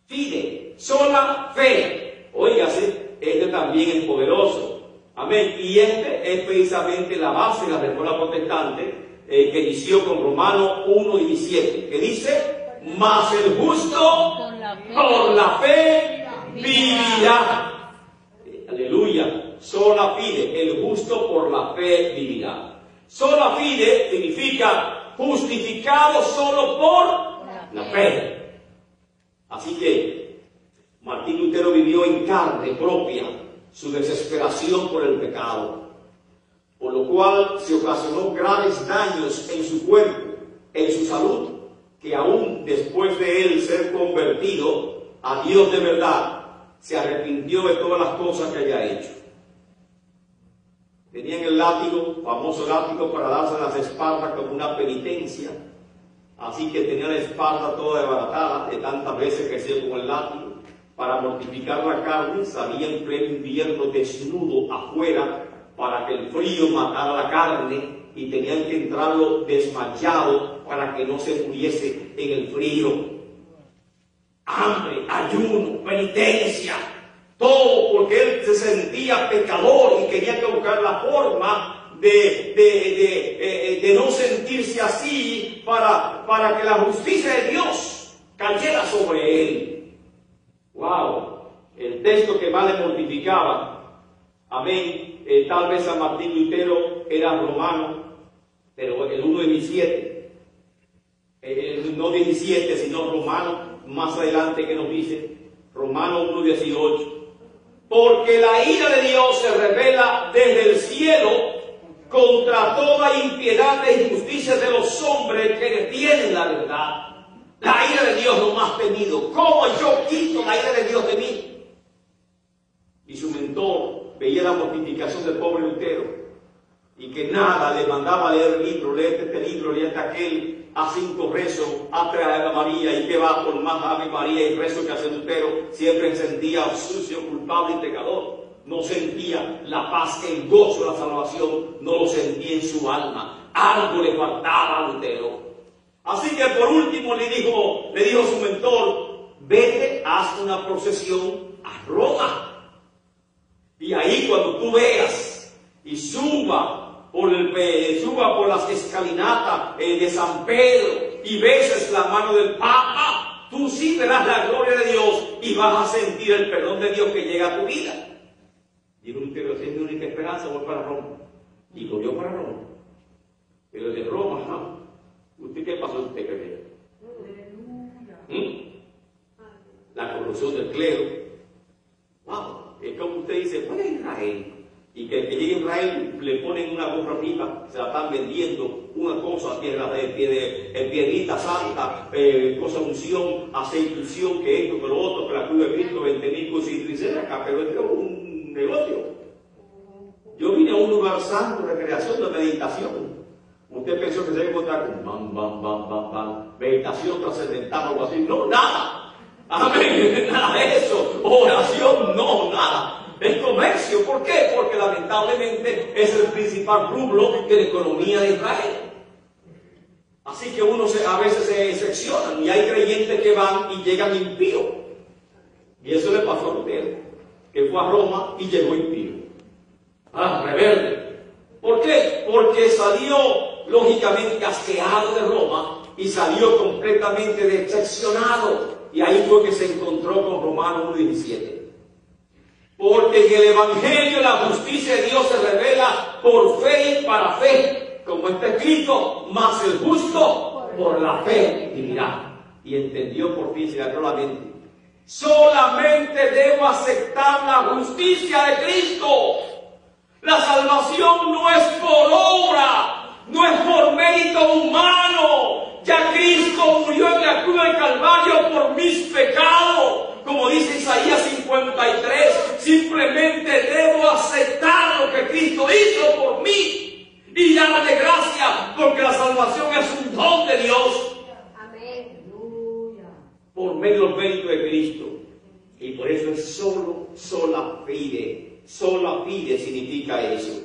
fide, sola fe. Óigase, este también es poderoso. Amén. Y este es precisamente la base de la reforma protestante que inició con Romanos 1:17, que dice, mas el justo por la fe vivirá. Aleluya. Sola fide, el justo por la fe vivirá. Sola fide significa justificado solo por la fe. Así que Martín Lutero vivió en carne propia su desesperación por el pecado, por lo cual se ocasionó graves daños en su cuerpo, en su salud, que aún después de él ser convertido a Dios de verdad, se arrepintió de todas las cosas que había hecho. Tenían el látigo, famoso látigo, para darse las espaldas como una penitencia. Así que tenía la espalda toda desbaratada de tantas veces que se con el látigo. Para mortificar la carne, salía en pleno invierno desnudo afuera para que el frío matara la carne, y tenían que entrarlo desmayado para que no se muriese en el frío. Hambre, ayuno, penitencia, todo porque él se sentía pecador y quería que buscar la forma de no sentirse así para que la justicia de Dios cayera sobre él. Wow, el texto que más le mortificaba, amén, tal vez San Martín Lutero era romano, pero el 1:17, no 17, sino romano, más adelante que nos dice, Romano 1:18, porque la ira de Dios se revela desde el cielo contra toda impiedad e injusticia de los hombres que detienen la verdad. La ira de Dios lo más temido. ¿Cómo yo quito la ira de Dios de mí? Y su mentor veía la mortificación del pobre Lutero y que nada le mandaba leer el libro, léete este libro, léete aquel, a 5 rezos, a 3 Ave María, y que va por más Ave María y rezo que hace Lutero, siempre se sentía sucio, culpable y pecador. No sentía la paz, el gozo de la salvación, no lo sentía en su alma. Algo le faltaba a Lutero. Así que por último le dijo su mentor, vete, haz una procesión a Roma. Y ahí cuando tú veas y suba por las escalinatas de San Pedro y beses la mano del Papa, tú sí verás la gloria de Dios y vas a sentir el perdón de Dios que llega a tu vida. Dijo Lutero, esa es mi única esperanza, voy para Roma. Y corrió para Roma. Pero de Roma, ¿no? ¿Usted qué pasó? ¿Usted qué ve? La corrupción del clero. Wow, es como usted dice, ¿cuál es Israel? Y que el que llegue a Israel le ponen una gorra rica, se la están vendiendo, una cosa, piedrita santa, cosa de unción, aceite unción, que esto, que lo otro, que la cruz de Cristo, 20.000 cosas y dice acá, pero esto es un negocio. Yo vine a un lugar santo de recreación, de meditación. Usted pensó que se iba a encontrar con meditación trascendental o algo así. No, nada. Amén, nada de eso. Oración, no, nada. Es comercio. ¿Por qué? Porque lamentablemente es el principal rubro de la economía de Israel. Así que uno a veces se decepcionan y hay creyentes que van y llegan impíos. Y eso le pasó a usted, que fue a Roma y llegó impío. Rebelde. ¿Por qué? Porque salió lógicamente asqueado de Roma y salió completamente decepcionado. Y ahí fue que se encontró con Romanos 1:17. Porque en el Evangelio la justicia de Dios se revela por fe y para fe, como está escrito, mas el justo por la fe vivirá. Y entendió por fin, se le abrió la mente. Solamente debo aceptar la justicia de Cristo. La salvación no es por obra, no es por mérito humano. Ya Cristo murió en la cruz del Calvario por mis pecados. Como dice Isaías 53, simplemente debo aceptar lo que Cristo hizo por mí y darle gracias, porque la salvación es un don de Dios. Amén. Por medio del mérito de Cristo. Y por eso es sola fide. Sola fide significa eso.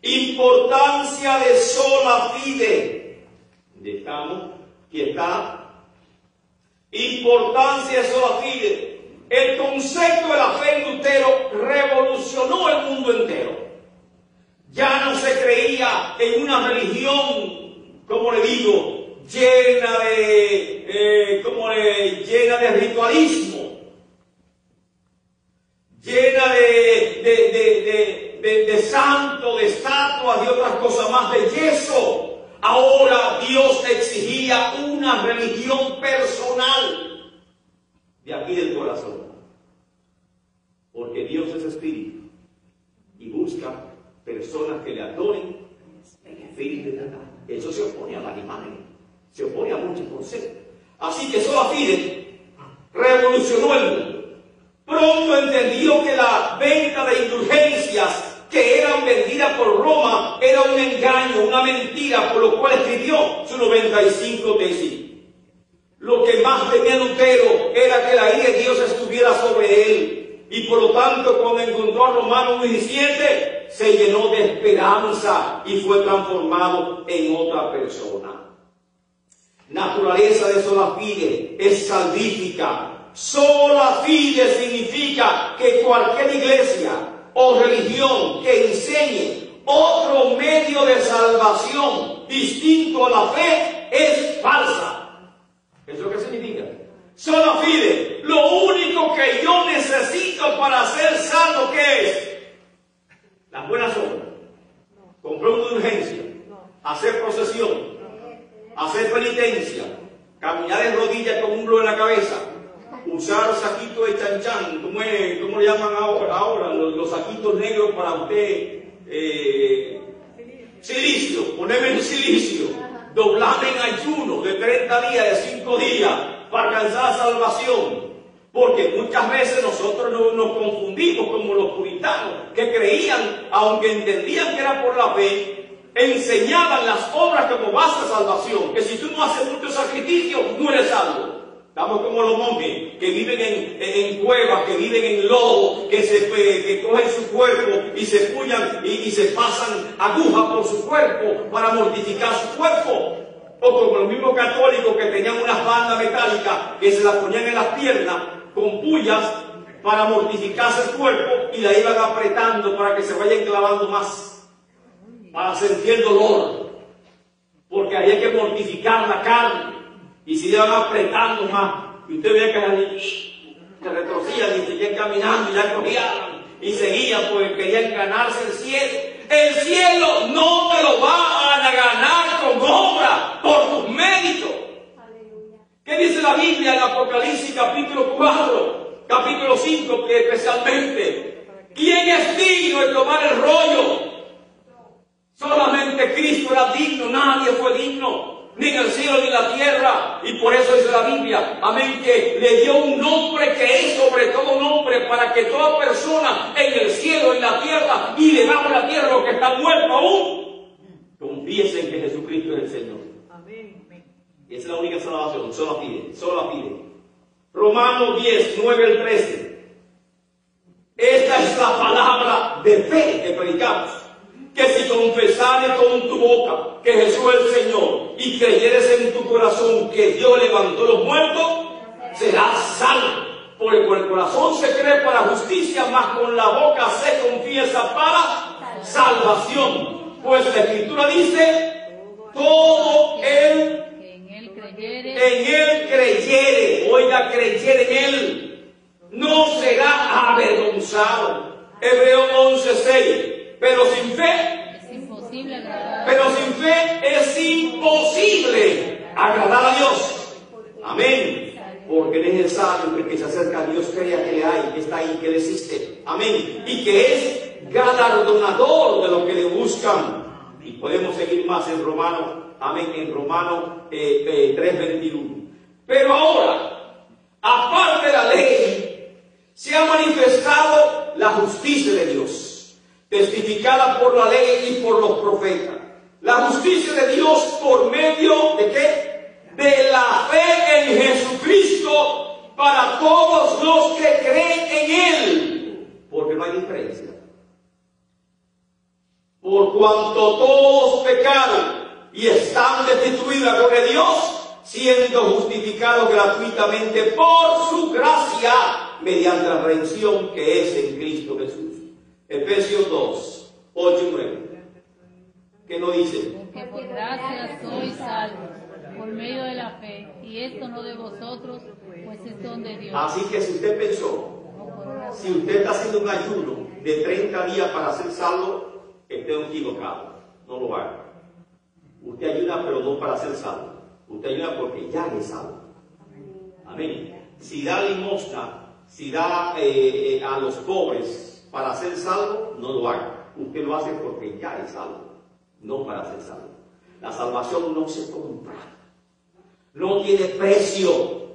Importancia de sola fide. ¿Dónde estamos? Aquí está. Importancia de sola fide. El concepto de la fe en Lutero revolucionó el mundo entero. Ya no se creía en una religión, como le digo, llena de ritualismo, llena de santos, de estatuas y otras cosas más, de yeso. Ahora Dios exigía una religión personal de aquí del corazón. Porque Dios es espíritu y busca personas que le adoren en espíritu y verdad. Eso se opone a las imágenes, se opone a muchos conceptos. Así que sola fide revolucionó el mundo. Pronto entendió que la venta de indulgencias que eran vendidas por Roma era un engaño, una mentira, por lo cual escribió su 95 tesis. Lo que más temía Lutero era que la ira de Dios estuviera sobre él, y por lo tanto cuando encontró a Romanos 17 se llenó de esperanza y fue transformado en otra persona. Naturaleza de sola fide es salvífica. Sola fide significa que cualquier iglesia o religión que enseñe otro medio de salvación distinto a la fe es falsa. ¿Eso qué significa? Sola fide, lo único que yo necesito para ser salvo, ¿qué es? Las buenas obras, comprar una urgencia, hacer procesión, hacer penitencia, caminar en rodillas con un blog en la cabeza, usar saquitos de chanchan, ¿cómo le llaman ahora? Los saquitos negros para usted, silicio, ponerme en silicio, doblarme en ayuno de 30 días, de 5 días, para alcanzar la salvación. Porque muchas veces nosotros nos confundimos como los puritanos, que creían, aunque entendían que era por la fe, enseñaban las obras como base de salvación, que si tú no haces mucho sacrificio, no eres salvo. Estamos como los monjes que viven en cuevas, que viven en lodo, que cogen su cuerpo y se puyan y se pasan agujas por su cuerpo para mortificar su cuerpo. O como los mismos católicos que tenían unas bandas metálicas que se las ponían en las piernas con pullas para mortificarse el cuerpo y la iban apretando para que se vayan clavando más, para sentir el dolor. Porque había que mortificar la carne. Y si le van apretando más, y usted veía que se retrocían y seguían caminando y ya corrían y seguían porque querían ganarse el cielo. El cielo no te lo va a ganar con obra, por tus méritos. ¿Qué dice la Biblia en Apocalipsis capítulo 4, capítulo 5, que especialmente? ¿Quién es digno de tomar el rollo? Solamente Cristo era digno, nadie fue digno, ni en el cielo ni en la tierra. Y por eso dice la Biblia, amén, que le dio un nombre que es sobre todo nombre, para que toda persona en el cielo, en la tierra y debajo de la tierra, los que están muertos aún, confiesen que Jesucristo es el Señor. Y esa es la única salvación, solo la pide. Romanos 10, 9 al 13. Esta es la palabra de fe que predicamos. Que si confesares con tu boca que Jesús es el Señor y creyeres en tu corazón que Dios levantó los muertos, serás salvo. Porque con el corazón se cree para justicia, mas con la boca se confiesa para salvación. Pues la Escritura dice, todo el en él creyere, oiga, creyere en él, no será avergonzado. Hebreos 11:6. Pero sin fe es imposible agradar a Dios. Amén. Porque es necesario que el que se acerca a Dios crea que le hay, que está ahí, que le existe. Amén. Y que es galardonador de los que le buscan. Y podemos seguir más en Romanos. Amén. En Romanos 3:21. Pero ahora, aparte de la ley, se ha manifestado la justicia de Dios, testificada por la ley y por los profetas. La justicia de Dios por medio de ¿qué? De la fe en Jesucristo para todos los que creen en Él. Porque no hay diferencia. Por cuanto todos pecaron y están destituidos de la gloria de Dios, siendo justificados gratuitamente por su gracia mediante la redención que es en Cristo Jesús. Efesios 2, 8 y 9. ¿Qué nos dice? Porque por gracia sois salvos, por medio de la fe, y esto no de vosotros, pues es don de Dios. Así que si usted pensó, si usted está haciendo un ayuno de 30 días para ser salvo, esté equivocado. No lo haga. Usted ayuda, pero no para ser salvo. Usted ayuda porque ya es salvo. Amén. Si da limosna, si da a los pobres para ser salvo, no lo haga. Usted lo hace porque ya es salvo, no para ser salvo. La salvación no se compra, no tiene precio,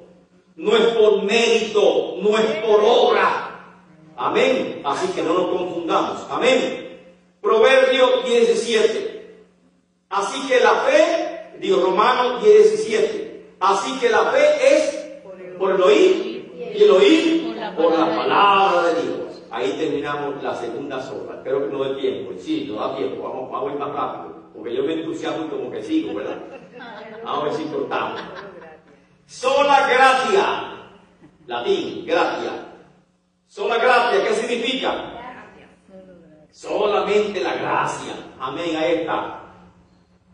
no es por mérito, no es por obra. Amén. Así que no nos confundamos. Amén. Proverbios 17. Así que la fe, Romanos 17. Así que la fe es por el oír y el oír por la palabra de Dios. Ahí terminamos la segunda sola. Espero que no dé tiempo. Sí, no da tiempo. Vamos a ir más rápido. Porque yo me entusiasmo y como que sigo, ¿verdad? Vamos a ver si cortamos. Sola gratia. Latín, gratia. Sola gratia, ¿qué significa? Solamente la gracia. Amén, ahí está.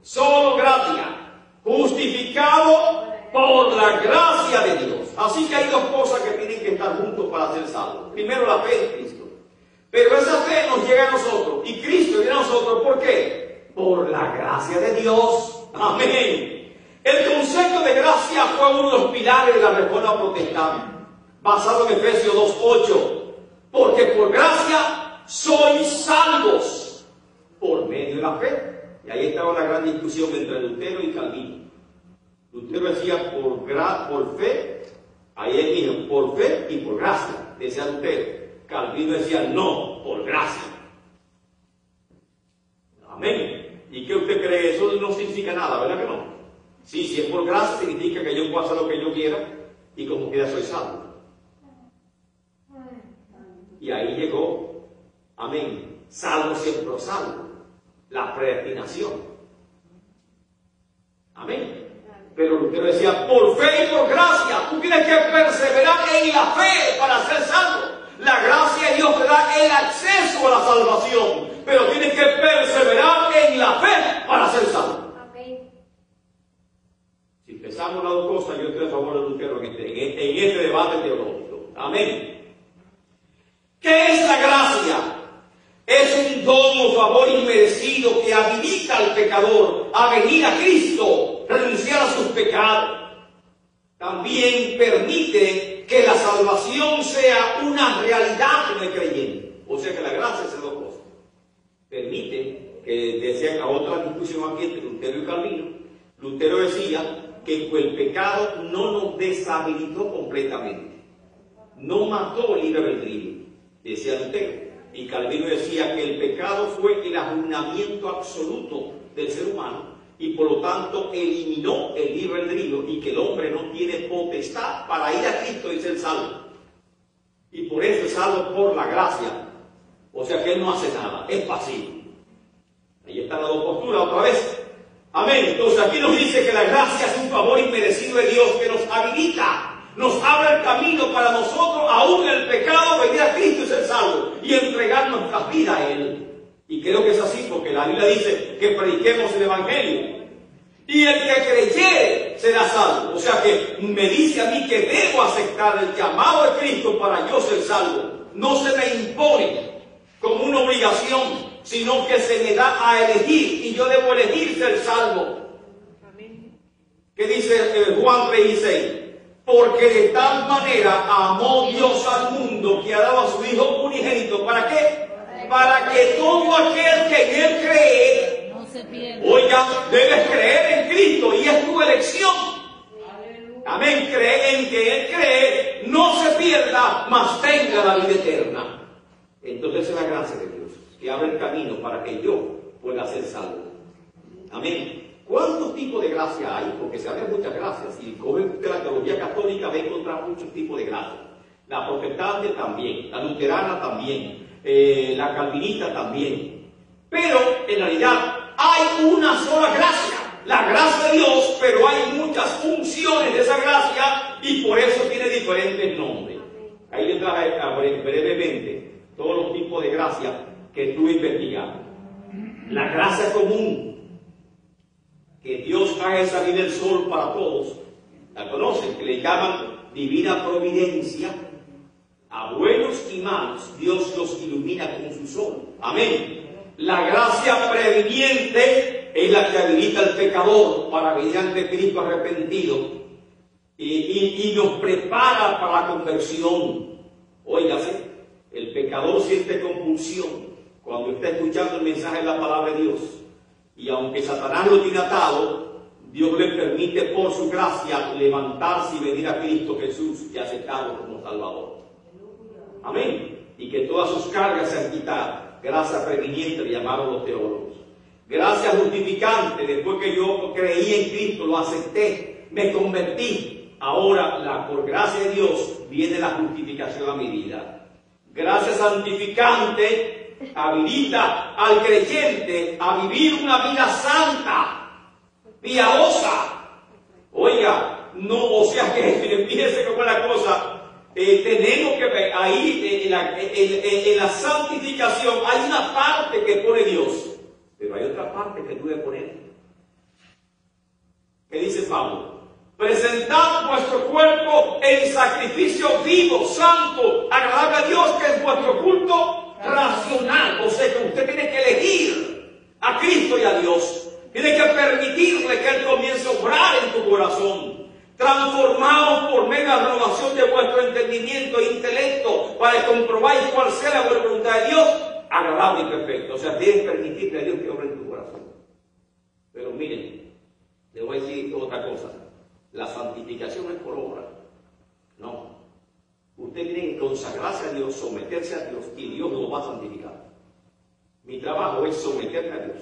Solo gratia. Justificado por la gracia de Dios. Así que hay dos cosas que tienen que estar juntos para ser salvos. Primero, la fe en Cristo. Pero esa fe nos llega a nosotros. Y Cristo viene a nosotros. ¿Por qué? Por la gracia de Dios. Amén. El concepto de gracia fue uno de los pilares de la Reforma Protestante, basado en Efesios 2:8. Porque por gracia sois salvos por medio de la fe. Y ahí estaba la gran discusión entre Lutero y Calvino. Lutero decía por fe, ahí él dijo por fe y por gracia, decía Lutero. Calvino decía no, por gracia. Amén. ¿Y qué usted cree? Eso no significa nada, ¿verdad que no? Sí, si es por gracia significa que yo puedo hacer lo que yo quiera y como quiera soy salvo. Y ahí llegó, amén, salvo siempre salvo, la predestinación. Amén. Pero Lutero decía, por fe y por gracia, tú tienes que perseverar en la fe para ser salvo. La gracia de Dios te da el acceso a la salvación, pero tienes que perseverar en la fe para ser salvo. Si pensamos las dos cosas, yo estoy a favor de Lutero en este debate teológico. Amén. ¿Qué es la gracia? Es un don o favor inmerecido que habilita al pecador a venir a Cristo, renunciar a sus pecados. también permite que la salvación sea una realidad en el creyente. O sea que la gracia es dos cosas. Permite que, decían a otra discusión aquí entre Lutero y Calvino, Lutero decía que el pecado no nos deshabilitó completamente, no mató el libre albedrío, decía Lutero. Y Calvino decía que el pecado fue el arruinamiento absoluto del ser humano y por lo tanto eliminó el libre albedrío y que el hombre no tiene potestad para ir a Cristo y ser salvo. Y por eso es salvo por la gracia. O sea que él no hace nada, es pasivo. Ahí está la dos posturas otra vez. Amén. Entonces aquí nos dice que la gracia es un favor inmerecido de Dios que nos habilita, nos abre el camino para nosotros, aún en el pecado, venir a Cristo y ser salvo y entregar nuestras vidas a Él. Y creo que es así porque la Biblia dice que prediquemos el Evangelio. Y el que creyere será salvo. O sea que me dice a mí que debo aceptar el llamado de Cristo para yo ser salvo. No se me impone como una obligación, sino que se me da a elegir y yo debo elegir ser salvo. ¿Qué dice Juan 3:16? Porque de tal manera amó Dios al mundo que ha dado a su Hijo unigénito. ¿Para qué? Para que todo aquel que en Él cree, no se pierda. Oiga, debes creer en Cristo y es tu elección. Amén, cree en que Él cree, no se pierda, mas tenga la vida eterna. Entonces es la gracia de Dios, que abre el camino para que yo pueda ser salvo. Amén. ¿Cuántos tipos de gracia hay? Porque se hablan muchas gracias. Y como en la teología católica va a encontrar muchos tipos de gracia. La protestante también, la luterana también, la calvinista también. Pero en realidad hay una sola gracia, la gracia de Dios, pero hay muchas funciones de esa gracia y por eso tiene diferentes nombres. Ahí les traje brevemente todos los tipos de gracia que estuve investigando. La gracia común, que Dios haga salir el sol para todos, la conocen, que le llaman divina providencia. A buenos y malos Dios los ilumina con su sol. Amén. La gracia previniente es la que habilita al pecador para venir ante Cristo arrepentido y nos prepara para la conversión. Óigase, el pecador siente compulsión cuando está escuchando el mensaje de la palabra de Dios. Y aunque Satanás lo tiene atado, Dios le permite por su gracia levantarse y venir a Cristo Jesús y aceptarlo como Salvador. Amén. Y que todas sus cargas sean quitadas. Gracia previniente le llamaron los teólogos. Gracia justificante, después que yo creí en Cristo, lo acepté, me convertí. Ahora, por gracia de Dios, viene la justificación a mi vida. Gracia santificante habilita al creyente a vivir una vida santa, piadosa. Oiga, no, o sea que fíjese cómo es la cosa. Tenemos que ver ahí en la santificación hay una parte que pone Dios, pero hay otra parte que tú debes poner. ¿Qué dice Pablo? Presentad vuestro cuerpo en sacrificio vivo, santo, agradable a Dios, que es vuestro culto racional. O sea que usted tiene que elegir a Cristo y a Dios. Tiene que permitirle que Él comience a obrar en tu corazón. Transformados por medio de la renovación de vuestro entendimiento e intelecto para que comprobáis cuál sea la buena voluntad de Dios, agradable y perfecto. O sea, tienes que permitirle a Dios que obre en tu corazón. Pero miren, les voy a decir otra cosa. La santificación es por obra. No. Usted tiene que consagrarse a Dios, someterse a Dios y Dios lo va a santificar. Mi trabajo es someterme a Dios.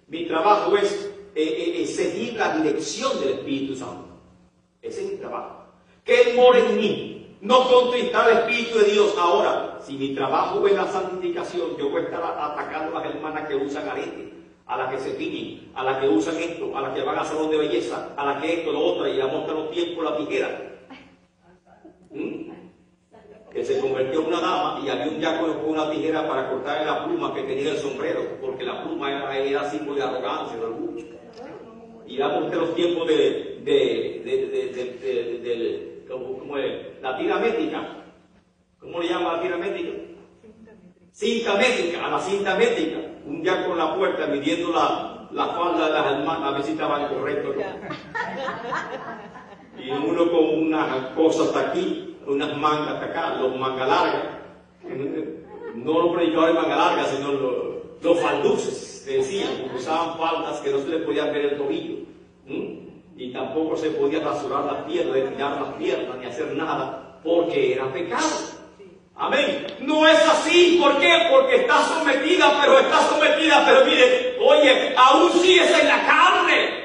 Mi trabajo es seguir la dirección del Espíritu Santo. Ese es mi trabajo. Que Él more en mí. No contristar al Espíritu de Dios. Ahora, si mi trabajo es la santificación, yo voy a estar atacando a las hermanas que usan arete, a las que se tiñen, a las que usan esto, a las que van a salón de belleza, a las que esto, lo otro, y la montan los pies con la tijera. Que se convirtió en una dama y había un diácono con una tijera para cortarle la pluma que tenía el sombrero, porque la pluma era símbolo de arrogancia, de orgullo. Y damos de los tiempos ¿cómo es? La tira métrica. ¿Cómo le llama la tira métrica? Cinta métrica, a la cinta métrica. Un día con la puerta midiendo la falda de las hermanas, a ver si estaban correctos. Y uno con unas cosas hasta aquí, unas mangas hasta acá, los mangas largas. No los predicadores de manga larga, sino los falduces, decían, porque usaban faldas que no se les podía ver el tobillo. Y tampoco se podía rasurar las piernas, depilar las piernas, ni hacer nada, porque era pecado. Amén. No es así. ¿Por qué? Porque está sometida, pero mire, oye, aún sigues en la carne.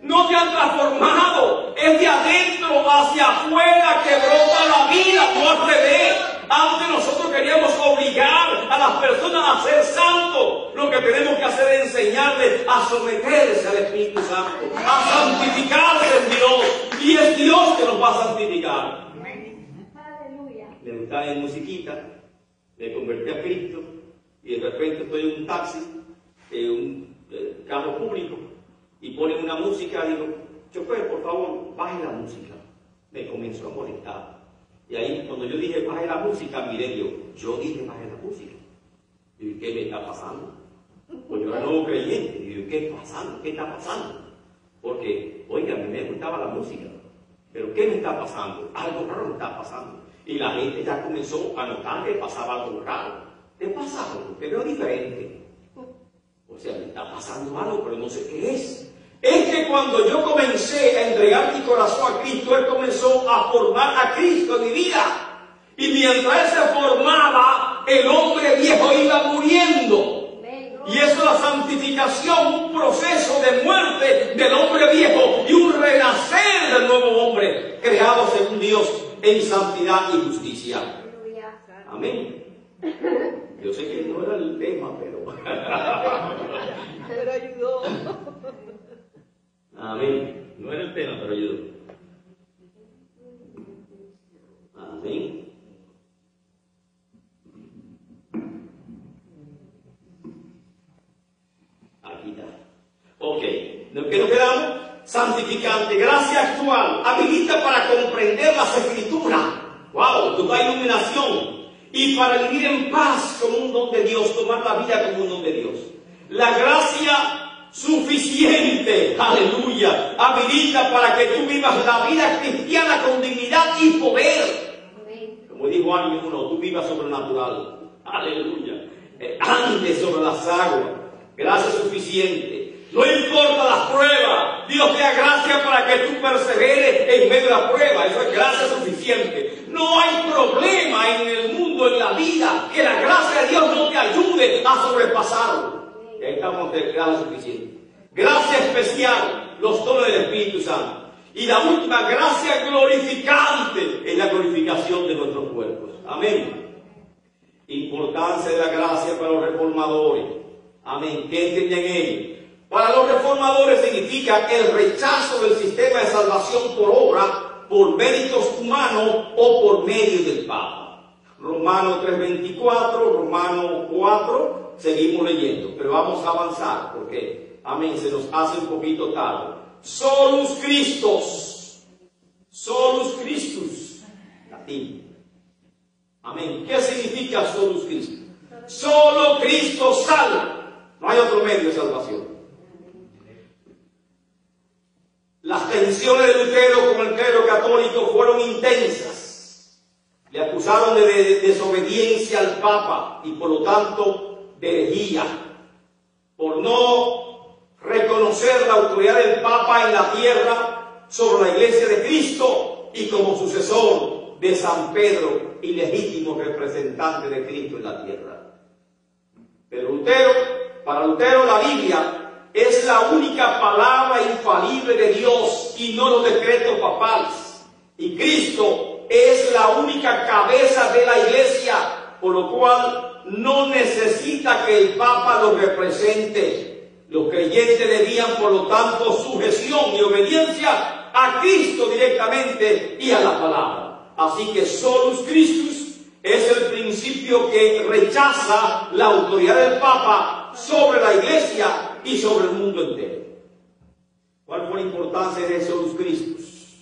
No te han transformado. Es de adentro hacia afuera que brota la vida, no al revés. Antes nosotros queríamos obligar a las personas a ser santos. Lo que tenemos que hacer es enseñarles a someterse al Espíritu Santo, a santificarse en Dios. Y es Dios que nos va a santificar. Me gustaba en musiquita, me convertí a Cristo y de repente estoy en un taxi, en un carro público y ponen una música. Digo, chofer, por favor, baje la música. Me comenzó a molestar. Y ahí, cuando yo dije baje la música, miré yo dije baje la música. Y dije, ¿qué me está pasando? Pues yo era nuevo creyente. Y digo, ¿qué está pasando? ¿Qué está pasando? Porque, oiga, a mí me gustaba la música. Pero ¿qué me está pasando? Algo raro me está pasando. Y la gente ya comenzó a notar que pasaba algo raro. ¿Qué pasa? Te veo diferente. O sea, me está pasando algo, pero no sé qué es. Es que cuando yo comencé a entregar mi corazón a Cristo, Él comenzó a formar a Cristo en mi vida. Y mientras Él se formaba, el hombre viejo iba muriendo. Y eso es la santificación, un proceso de muerte del hombre viejo y un renacer del nuevo hombre, creado según Dios en santidad y justicia. Amén. Yo sé que no era el tema, pero ayudó. Amén. No era el tema, pero ayudó. Amén. Aquí está. Ok. ¿Qué nos quedamos? Santificante, gracia actual, habilita para comprender las Escrituras. ¡Wow! Nos da iluminación. Y para vivir en paz como un don de Dios, tomar la vida como un don de Dios. La gracia suficiente, aleluya, habilita para que tú vivas la vida cristiana con dignidad y poder. Como dijo alguien uno, tú vivas sobrenatural. Aleluya. Andes sobre las aguas. Gracia suficiente. No importa las pruebas, Dios te da gracia para que tú perseveres en medio de la prueba. Eso es gracia suficiente. No hay problema en el mundo, en la vida, que la gracia de Dios no te ayude a sobrepasarlo. Y ahí estamos de gracia suficiente. Gracia especial, los dones del Espíritu Santo. Y la última, gracia glorificante, es la glorificación de nuestros cuerpos. Amén. Importancia de la gracia para los reformadores. Amén. ¿Qué entienden ellos? Para los reformadores significa el rechazo del sistema de salvación por obra, por méritos humanos o por medio del Papa. Romanos 3:24, Romanos 4, seguimos leyendo, pero vamos a avanzar porque, amén, se nos hace un poquito tarde. Solus Christus, latín. Amén. ¿Qué significa solus Christus? Solo Cristo salva, no hay otro medio de salvación. Las tensiones de Lutero con el clero católico fueron intensas. Le acusaron de desobediencia al Papa y por lo tanto de herejía, por no reconocer la autoridad del Papa en la tierra sobre la Iglesia de Cristo y como sucesor de San Pedro y legítimo representante de Cristo en la tierra. Pero para Lutero la Biblia es la única palabra infalible de Dios y no los decretos papales. Y Cristo es la única cabeza de la Iglesia, por lo cual no necesita que el Papa lo represente. Los creyentes debían, por lo tanto, sujeción y obediencia a Cristo directamente y a la palabra. Así que solus Christus es el principio que rechaza la autoridad del Papa sobre la Iglesia y sobre el mundo entero. ¿Cuál fue la importancia de solus Christus?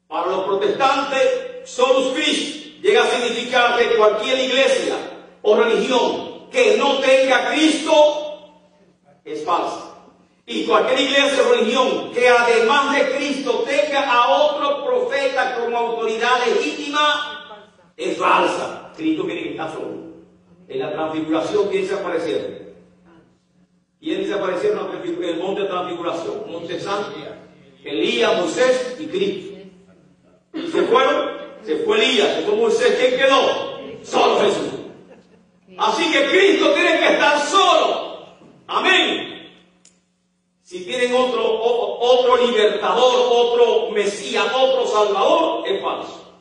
Para los protestantes, solus Christus llega a significar que cualquier iglesia o religión que no tenga a Cristo es falsa. Y cualquier iglesia o religión que además de Cristo tenga a otro profeta como autoridad legítima es falsa. Cristo tiene que estar solo. En la transfiguración, ¿quién se aparecieron? ¿Quién se aparecieron en el monte de transfiguración? Monte Santo. Elías, Moisés y Cristo. ¿Y se fueron? Se fue Elías, se fue Moisés. ¿Quién quedó? Solo Jesús. Así que Cristo tiene que estar solo. Amén. Si tienen otro libertador, otro Mesías, otro Salvador, es falso.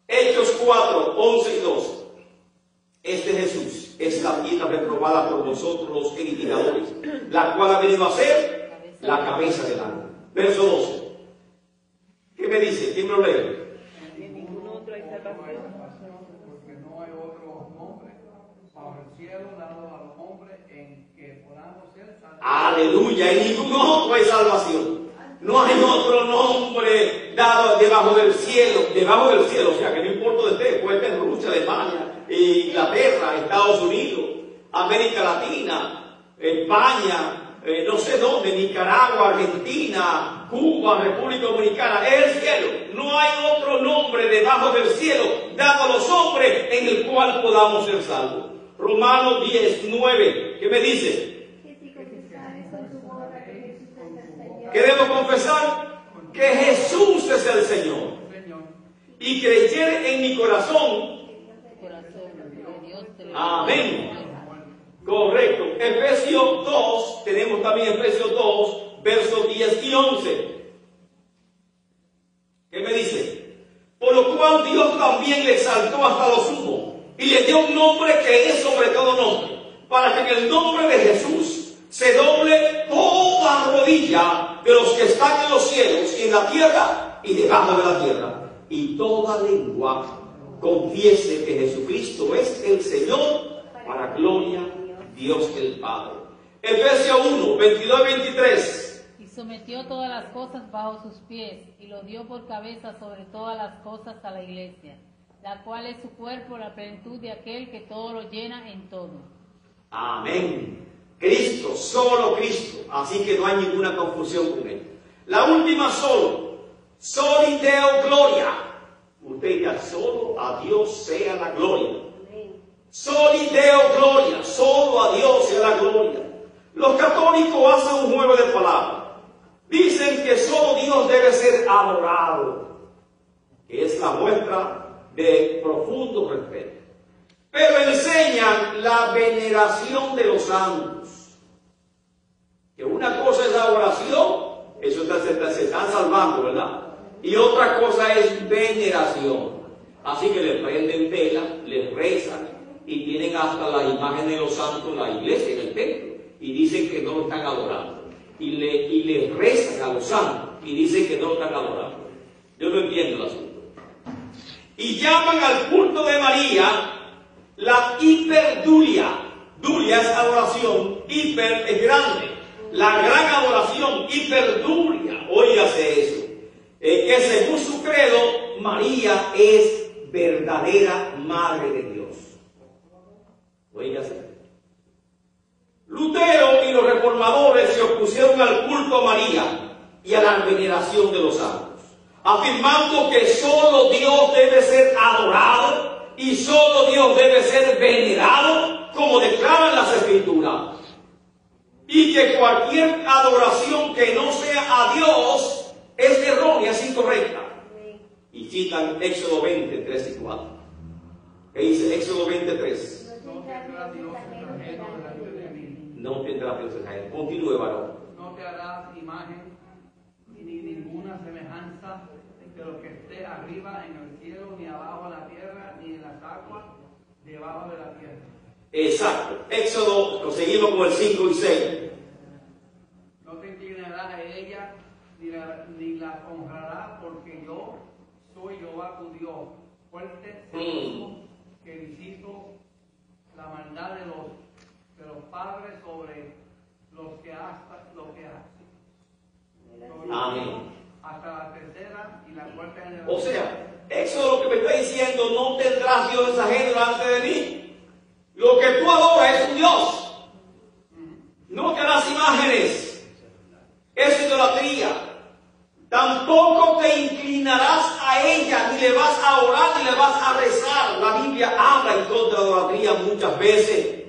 Hechos 4, 11 y 12. Este Jesús es la piedra reprobada por vosotros los edificadores, la cual ha venido a ser la cabeza del ángulo. Verso 12. ¿Qué me dice? ¿Quién me lo lee? En ningún otro hay salvación. Porque no hay otro nombre bajo el cielo dado a los hombres en que podamos ser salvos. Aleluya, en ningún otro hay salvación. No hay otro nombre dado debajo del cielo, o sea que no importa donde esté, puede estar en Rusia, Alemania, Inglaterra, Estados Unidos, América Latina, España, no sé dónde, Nicaragua, Argentina, Cuba, República Dominicana, es el cielo. No hay otro nombre debajo del cielo dado a los hombres en el cual podamos ser salvos. Romanos 10, 9, ¿qué me dice? ¿Qué debo confesar? Que Jesús es el Señor. Y creer en mi corazón. Amén. Correcto. Efesios 2, tenemos también Efesios 2, versos 10 y 11. ¿Qué me dice? Por lo cual Dios también le exaltó hasta lo sumo y le dio un nombre que es sobre todo nombre, para que en el nombre de Jesús se doble toda rodilla de los que están en los cielos y en la tierra y debajo de la tierra, y toda lengua confiese que Jesucristo es el Señor, para gloria de Dios el Padre. Efesios 1, 22 y 23. Y sometió todas las cosas bajo sus pies, y lo dio por cabeza sobre todas las cosas a la iglesia, la cual es su cuerpo, la plenitud de aquel que todo lo llena en todo. Amén. Cristo, solo Cristo, así que no hay ninguna confusión con él. La última soli Deo gloria. Usted diga, solo a Dios sea la gloria. Soli Deo gloria, solo a Dios sea la gloria. Los católicos hacen un juego de palabras. Dicen que solo Dios debe ser adorado, que es la muestra de profundo respeto. Pero enseñan la veneración de los santos. Que una cosa es la oración, eso se están salvando, ¿verdad? Y otra cosa es veneración. Así que le prenden vela, les rezan y tienen hasta la imagen de los santos en la iglesia, en el templo, y dicen que no lo están adorando. Y le rezan a los santos y dicen que no lo están adorando. Yo no entiendo el asunto. Y llaman al culto de María la hiperdulia. Dulia es adoración, hiper es grande. La gran adoración, hiperdulia, óigase eso, que según su credo, María es verdadera Madre de Dios. Óigase. Lutero y los reformadores se opusieron al culto a María y a la veneración de los santos, afirmando que solo Dios debe ser adorado y solo Dios debe ser venerado, como declaran las Escrituras. Y que cualquier adoración que no sea a Dios es errónea, es incorrecta. Y citan Éxodo 20, 3 y 4. ¿Qué dice Éxodo 23? No tendrás dioses ajenos delante de mí. No tendrás dioses ajenos. Continúe, varón. No te harás imagen ni ninguna semejanza de lo que esté arriba en el cielo, ni abajo en la tierra, ni en las aguas debajo de la tierra. Exacto. Éxodo, seguimos con el 5 y 6. No te inclinarás a ella, ni la honrarás, porque yo soy Jehová tu Dios, fuerte, celoso, que visito la maldad de los padres sobre los que Amén. hasta la tercera y la cuarta generación. O sea, Éxodo lo que me está diciendo, no tendrás dioses ajenos delante de mí. Lo que tú adoras es un Dios. No te harás imágenes muchas veces.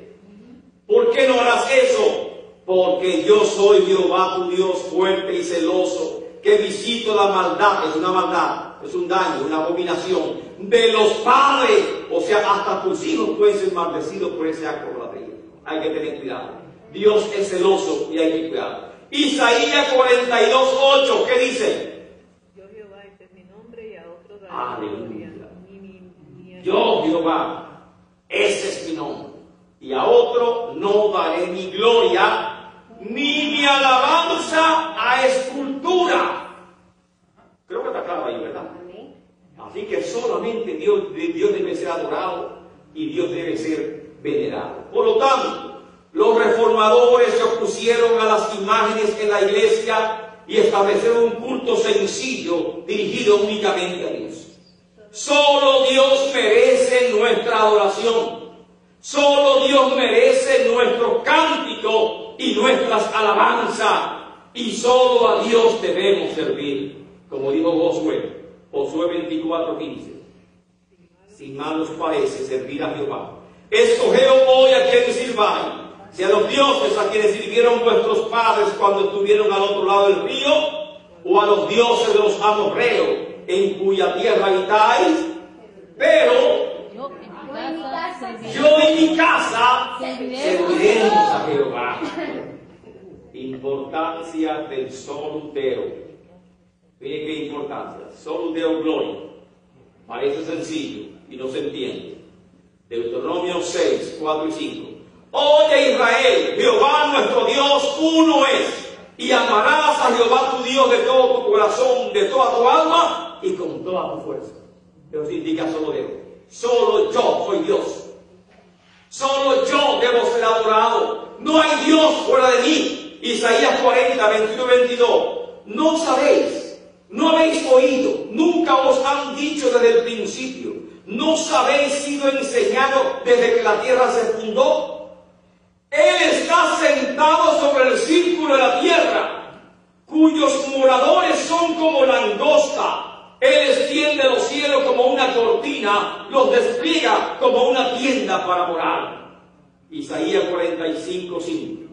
¿Por qué no harás eso? Porque yo soy Jehová tu Dios fuerte y celoso, que visito la maldad, es una maldad, es un daño, una abominación de los padres. O sea, hasta tus hijos pueden ser maldecidos por ese acto de idolatría. Hay que tener cuidado. Dios es celoso y hay que cuidar. Isaías 42:8, ¿qué dice? Yo Jehová, este es mi nombre, y a otros daré Aleluya. gloria. Yo Jehová, ese es mi nombre. Y a otro no daré mi gloria, ni mi alabanza a escultura. Creo que está claro ahí, ¿verdad? Así que solamente Dios debe ser adorado y Dios debe ser venerado. Por lo tanto, los reformadores se opusieron a las imágenes en la iglesia y establecieron un culto sencillo dirigido únicamente a Dios. Solo Dios merece nuestra adoración. Solo Dios merece nuestro cántico y nuestras alabanzas. Y solo a Dios debemos servir. Como dijo Josué 24:15. Sin más os parece servir a Jehová. Escogeos hoy a quienes sirváis, si a los dioses a quienes sirvieron vuestros padres cuando estuvieron al otro lado del río, o a los dioses de los amorreos, en cuya tierra habitáis. Pero yo en mi casa serviremos a Jehová. Importancia del soluteo. Miren qué importancia. Soluteo gloria. Parece sencillo y no se entiende. Deuteronomio 6, 4 y 5. Oye Israel, Jehová nuestro Dios uno es, y amarás a Jehová tu Dios de todo tu corazón, de toda tu alma y con toda tu fuerza. Eso significa solo Dios. Solo yo soy Dios. Solo yo debo ser adorado. No hay Dios fuera de mí. Isaías 40, 21 y 22. No sabéis, no habéis oído, nunca os han dicho desde el principio. ¿No habéis sido enseñado desde que la tierra se fundó? Él está sentado sobre el círculo de la tierra, cuyos moradores son como langosta. Él extiende los cielos como una cortina, los despliega como una tienda para morar. Isaías 45:5.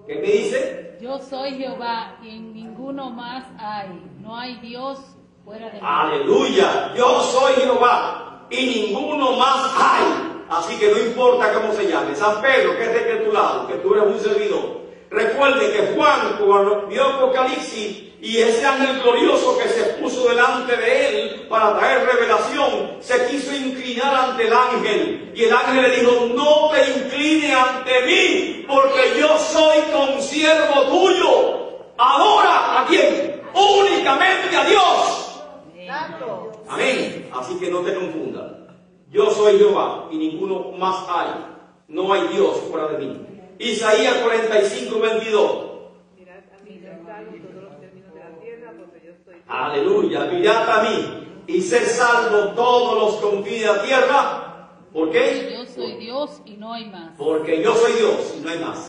¿Qué me dice? Yo soy Jehová y en ninguno más hay. No hay Dios fuera de mí. Aleluya. Yo soy Jehová y ninguno más hay. Así que no importa cómo se llame. San Pedro, que esté de tu lado, que tú eres un servidor. Recuerde que Juan, cuando vio Apocalipsis y ese ángel glorioso que se puso delante de él para traer revelación, se quiso inclinar ante el ángel. Y el ángel le dijo, no te inclines ante mí, porque yo soy consiervo tuyo. Adora a quién? Únicamente a Dios. Amén. Así que no te confundas. Yo soy Jehová y ninguno más hay. No hay Dios fuera de mí. Isaías 45:22. Mirad a mí, ser salvo todos los términos de la tierra, porque yo estoy. Aleluya. Mirad a mí y ser salvo todos los confines de la tierra. ¿Por qué? Yo soy Dios y no hay más. Porque yo soy Dios y no hay más.